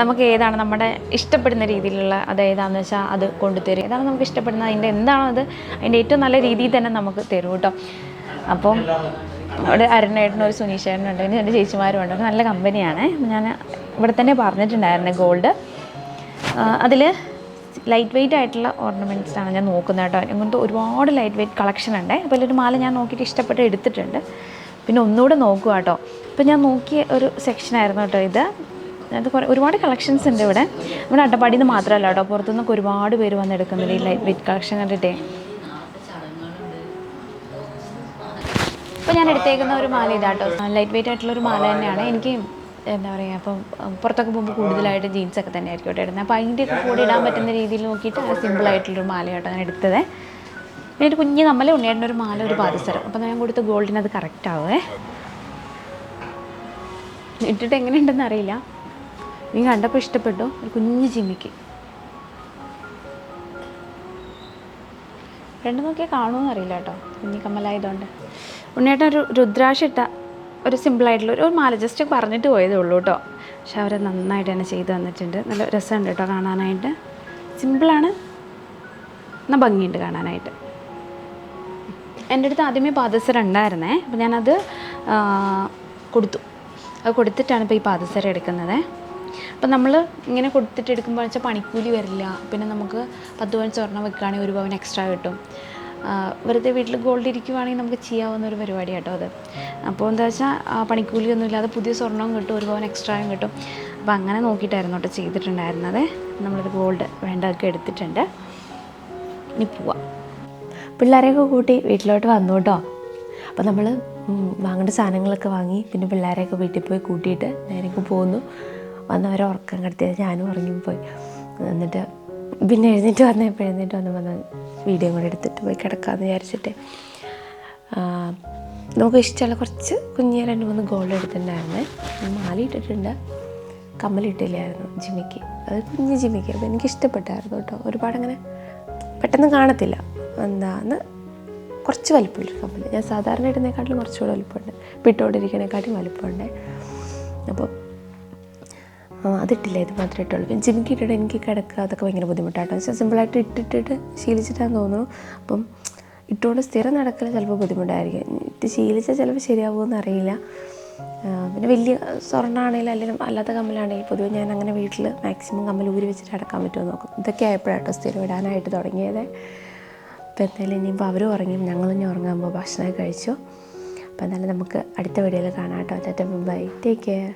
നമുക്ക് ഏതാണ് നമ്മുടെ ഇഷ്ടപ്പെടുന്ന രീതിയിലുള്ള അതേതാണെന്ന് വെച്ചാൽ അത് കൊണ്ടുതരും. ഏതാണ് നമുക്ക് ഇഷ്ടപ്പെടുന്നത്, അതിൻ്റെ എന്താണോ അത് അതിൻ്റെ ഏറ്റവും നല്ല രീതിയിൽ തന്നെ നമുക്ക് തരും കേട്ടോ. അപ്പം അവിടെ അരുണേട്ടനും ഒരു സുനീഷേട്ടനുണ്ട്, പിന്നെ എൻ്റെ ചേച്ചിമാരും ഉണ്ട്. നല്ല കമ്പനിയാണ്. ഞാൻ ഇവിടെ തന്നെ പറഞ്ഞിട്ടുണ്ടായിരുന്നു ഗോൾഡ്. അതിൽ ലൈറ്റ് വെയ്റ്റ് ആയിട്ടുള്ള ഓർണമെൻറ്റ്സാണ് ഞാൻ നോക്കുന്നത് കേട്ടോ. അങ്ങനത്തെ ഒരുപാട് ലൈറ്റ് വെയ്റ്റ് കളക്ഷൻ ഉണ്ട്. അപ്പോൾ അതിലൊരു മാല ഞാൻ നോക്കിയിട്ട് ഇഷ്ടപ്പെട്ട് എടുത്തിട്ടുണ്ട്. പിന്നെ ഒന്നുകൂടെ നോക്കുക കേട്ടോ. ഇപ്പോൾ ഞാൻ നോക്കിയ ഒരു സെക്ഷനായിരുന്നു കേട്ടോ ഇത്. അത് ഒരുപാട് കളക്ഷൻസ് ഉണ്ട് ഇവിടെ. നമ്മുടെ അട്ടപ്പാടിയിൽ നിന്ന് മാത്രമല്ല കേട്ടോ, പുറത്തുനിന്നൊക്കെ ഒരുപാട് പേര് വന്നെടുക്കുന്നുണ്ട് ഈ ലൈറ്റ് വെയ്റ്റ് കളക്ഷൻ കണ്ടിട്ടേ. ഇപ്പോൾ ഞാൻ എടുത്തേക്കുന്ന ഒരു മാല ഇതാട്ടോ, ലൈറ്റ് വെയ്റ്റ് ആയിട്ടുള്ളൊരു മാല തന്നെയാണ്. എനിക്ക് എന്താ പറയുക, അപ്പം പുറത്തൊക്കെ പോകുമ്പോൾ കൂടുതലായിട്ട് ജീൻസൊക്കെ തന്നെ ആയിരിക്കും കേട്ടോ ഇടുന്നത്. അപ്പോൾ അതിൻ്റെയൊക്കെ കൂടെ ഇടാൻ പറ്റുന്ന രീതിയിൽ നോക്കിയിട്ട് സിമ്പിളായിട്ടുള്ളൊരു മാല കേട്ടോ ഞാൻ എടുത്തത്. പിന്നെ ഒരു കുഞ്ഞ് കമ്മൽ, ഉണ്ണിയേട്ടനൊരു മാല, ഒരു പാദസരം. അപ്പോൾ ഞാൻ കൊടുത്ത ഗോൾഡിന് അത് കറക്റ്റ് ആവേ. ഇട്ടിട്ട് എങ്ങനെയുണ്ടെന്ന് അറിയില്ല, നീ കണ്ടപ്പോൾ ഇഷ്ടപ്പെട്ടു. ഒരു കുഞ്ഞ് ജിമ്മിക്ക് രണ്ട് നോക്കിയാൽ കാണുമെന്ന് അറിയില്ല കേട്ടോ, കുഞ്ഞി കമ്മലായതുകൊണ്ട്. ഉണ്ണിയേട്ടൻ ഒരു രുദ്രാക്ഷ ഇട്ട ഒരു സിമ്പിളായിട്ടുള്ള ഒരു മാല ജസ്റ്റ് പറഞ്ഞിട്ട് പോയതേ ഉള്ളൂ കേട്ടോ. പക്ഷെ അവർ നന്നായിട്ട് തന്നെ ചെയ്ത് തന്നിട്ടുണ്ട്. നല്ല രസമുണ്ട് കേട്ടോ കാണാനായിട്ട്. സിമ്പിളാണ്, എന്നാൽ ഭംഗിയുണ്ട് കാണാനായിട്ട്. എൻ്റെ അടുത്ത് ആദ്യമേ പാദസരം ഉണ്ടായിരുന്നേ, അപ്പോൾ ഞാനത് കൊടുത്തു. അത് കൊടുത്തിട്ടാണ് ഇപ്പോൾ ഈ പാദസരം എടുക്കുന്നത്. അപ്പം നമ്മൾ ഇങ്ങനെ കൊടുത്തിട്ട് എടുക്കുമ്പോൾ വെച്ചാൽ പണിക്കൂലി വരില്ല. പിന്നെ നമുക്ക് 10 പവൻ സ്വർണ്ണം വെക്കുകയാണെങ്കിൽ 1 പവൻ എക്സ്ട്രാ കിട്ടും. വെറുതെ വീട്ടിൽ ഗോൾഡ് ഇരിക്കുവാണെങ്കിൽ നമുക്ക് ചെയ്യാവുന്ന ഒരു പരിപാടി കേട്ടോ അത്. അപ്പോൾ എന്താ വെച്ചാൽ പണിക്കൂലിയൊന്നും ഇല്ലാതെ പുതിയ സ്വർണ്ണവും കിട്ടും, 1 പവൻ എക്സ്ട്രായും കിട്ടും. അപ്പോൾ അങ്ങനെ നോക്കിയിട്ടായിരുന്നു കേട്ടോ ചെയ്തിട്ടുണ്ടായിരുന്നത്. നമ്മളൊരു ഗോൾഡ് വേണ്ടതൊക്കെ എടുത്തിട്ടുണ്ട്. ഇനി പോവാം. പിള്ളേരെയൊക്കെ കൂട്ടി വീട്ടിലോട്ട് വന്നു കേട്ടോ. അപ്പോൾ നമ്മൾ വാങ്ങേണ്ട സാധനങ്ങളൊക്കെ വാങ്ങി, പിന്നെ പിള്ളേരെയൊക്കെ വീട്ടിൽ പോയി കൂട്ടിയിട്ട് നേരെ പോന്നു. വന്നവരെ ഉറക്കം കിടത്തിയത്, ഞാനും ഉറങ്ങിപ്പോയി. എന്നിട്ട് പിന്നെ എഴുന്നേറ്റ് വന്നപ്പോൾ വീഡിയോ കൂടെ എടുത്തിട്ട് പോയി കിടക്കാമെന്ന് വിചാരിച്ചിട്ട് നമുക്ക് ഇഷ്ടമുള്ള കുറച്ച് കുഞ്ഞ് 2-3 ഗോൾഡ് എടുത്തിട്ടുണ്ടായിരുന്നേ. മാല ഇട്ടിട്ടുണ്ട്, കമ്മലിട്ടില്ലായിരുന്നു, ജിമിക്ക്. അത് കുഞ്ഞ് ജിമിക്ക്. അപ്പോൾ എനിക്കിഷ്ടപ്പെട്ടായിരുന്നു കേട്ടോ. ഒരുപാടങ്ങനെ പെട്ടെന്ന് കാണത്തില്ല, എന്താന്ന് കുറച്ച് വലിപ്പമുള്ളൊരു കമ്മൽ. ഞാൻ സാധാരണ ഇടുന്നതിനെക്കാട്ടിലും കുറച്ചുകൂടെ വലിപ്പമുണ്ട്, പിട്ടോണ്ടിരിക്കുന്നതിനെക്കാട്ടിലും വലിപ്പമുണ്ട്. അപ്പോൾ അതിട്ടില്ല, ഇത് മാത്രമേ ഇട്ടുള്ളൂ. പിന്നെ ജിമിക്ക് ഇട്ടിട്ട് എനിക്ക് കിടക്കുക അതൊക്കെ ഭയങ്കര ബുദ്ധിമുട്ടാട്ടോ. പക്ഷേ സിമ്പിളായിട്ട് ഇട്ടിട്ട് ശീലിച്ചിട്ടാന്ന് തോന്നുന്നു. അപ്പം ഇട്ടുകൊണ്ട് സ്ഥിരം നടക്കൽ ചിലപ്പോൾ ബുദ്ധിമുട്ടായിരിക്കും. ഇട്ട് ശീലിച്ചാൽ ചിലപ്പോൾ ശരിയാവുമെന്ന് അറിയില്ല. പിന്നെ വലിയ സ്വർണ്ണമാണെങ്കിലും അല്ലെങ്കിൽ അല്ലാത്ത കമ്മലാണെങ്കിലും പൊതുവെ ഞാൻ അങ്ങനെ വീട്ടിൽ മാക്സിമം കമ്മൽ ഊരി വെച്ചിട്ട് അടക്കാൻ പറ്റുമോ നോക്കും. ഇതൊക്കെ ആയപ്പോഴാട്ടോ സ്ഥിരം ഇടാനായിട്ട് തുടങ്ങിയത്. അപ്പോൾ എന്തായാലും ഇനിയിപ്പോൾ അവരും ഉറങ്ങി, ഞങ്ങളും ഇനി ഉറങ്ങാൻ പോകുമ്പോൾ ഭക്ഷണമൊക്കെ കഴിച്ചു. അപ്പോൾ എന്തായാലും നമുക്ക് അടുത്ത വീഡിയോയിൽ കാണാം കേട്ടോ. Bye, take care.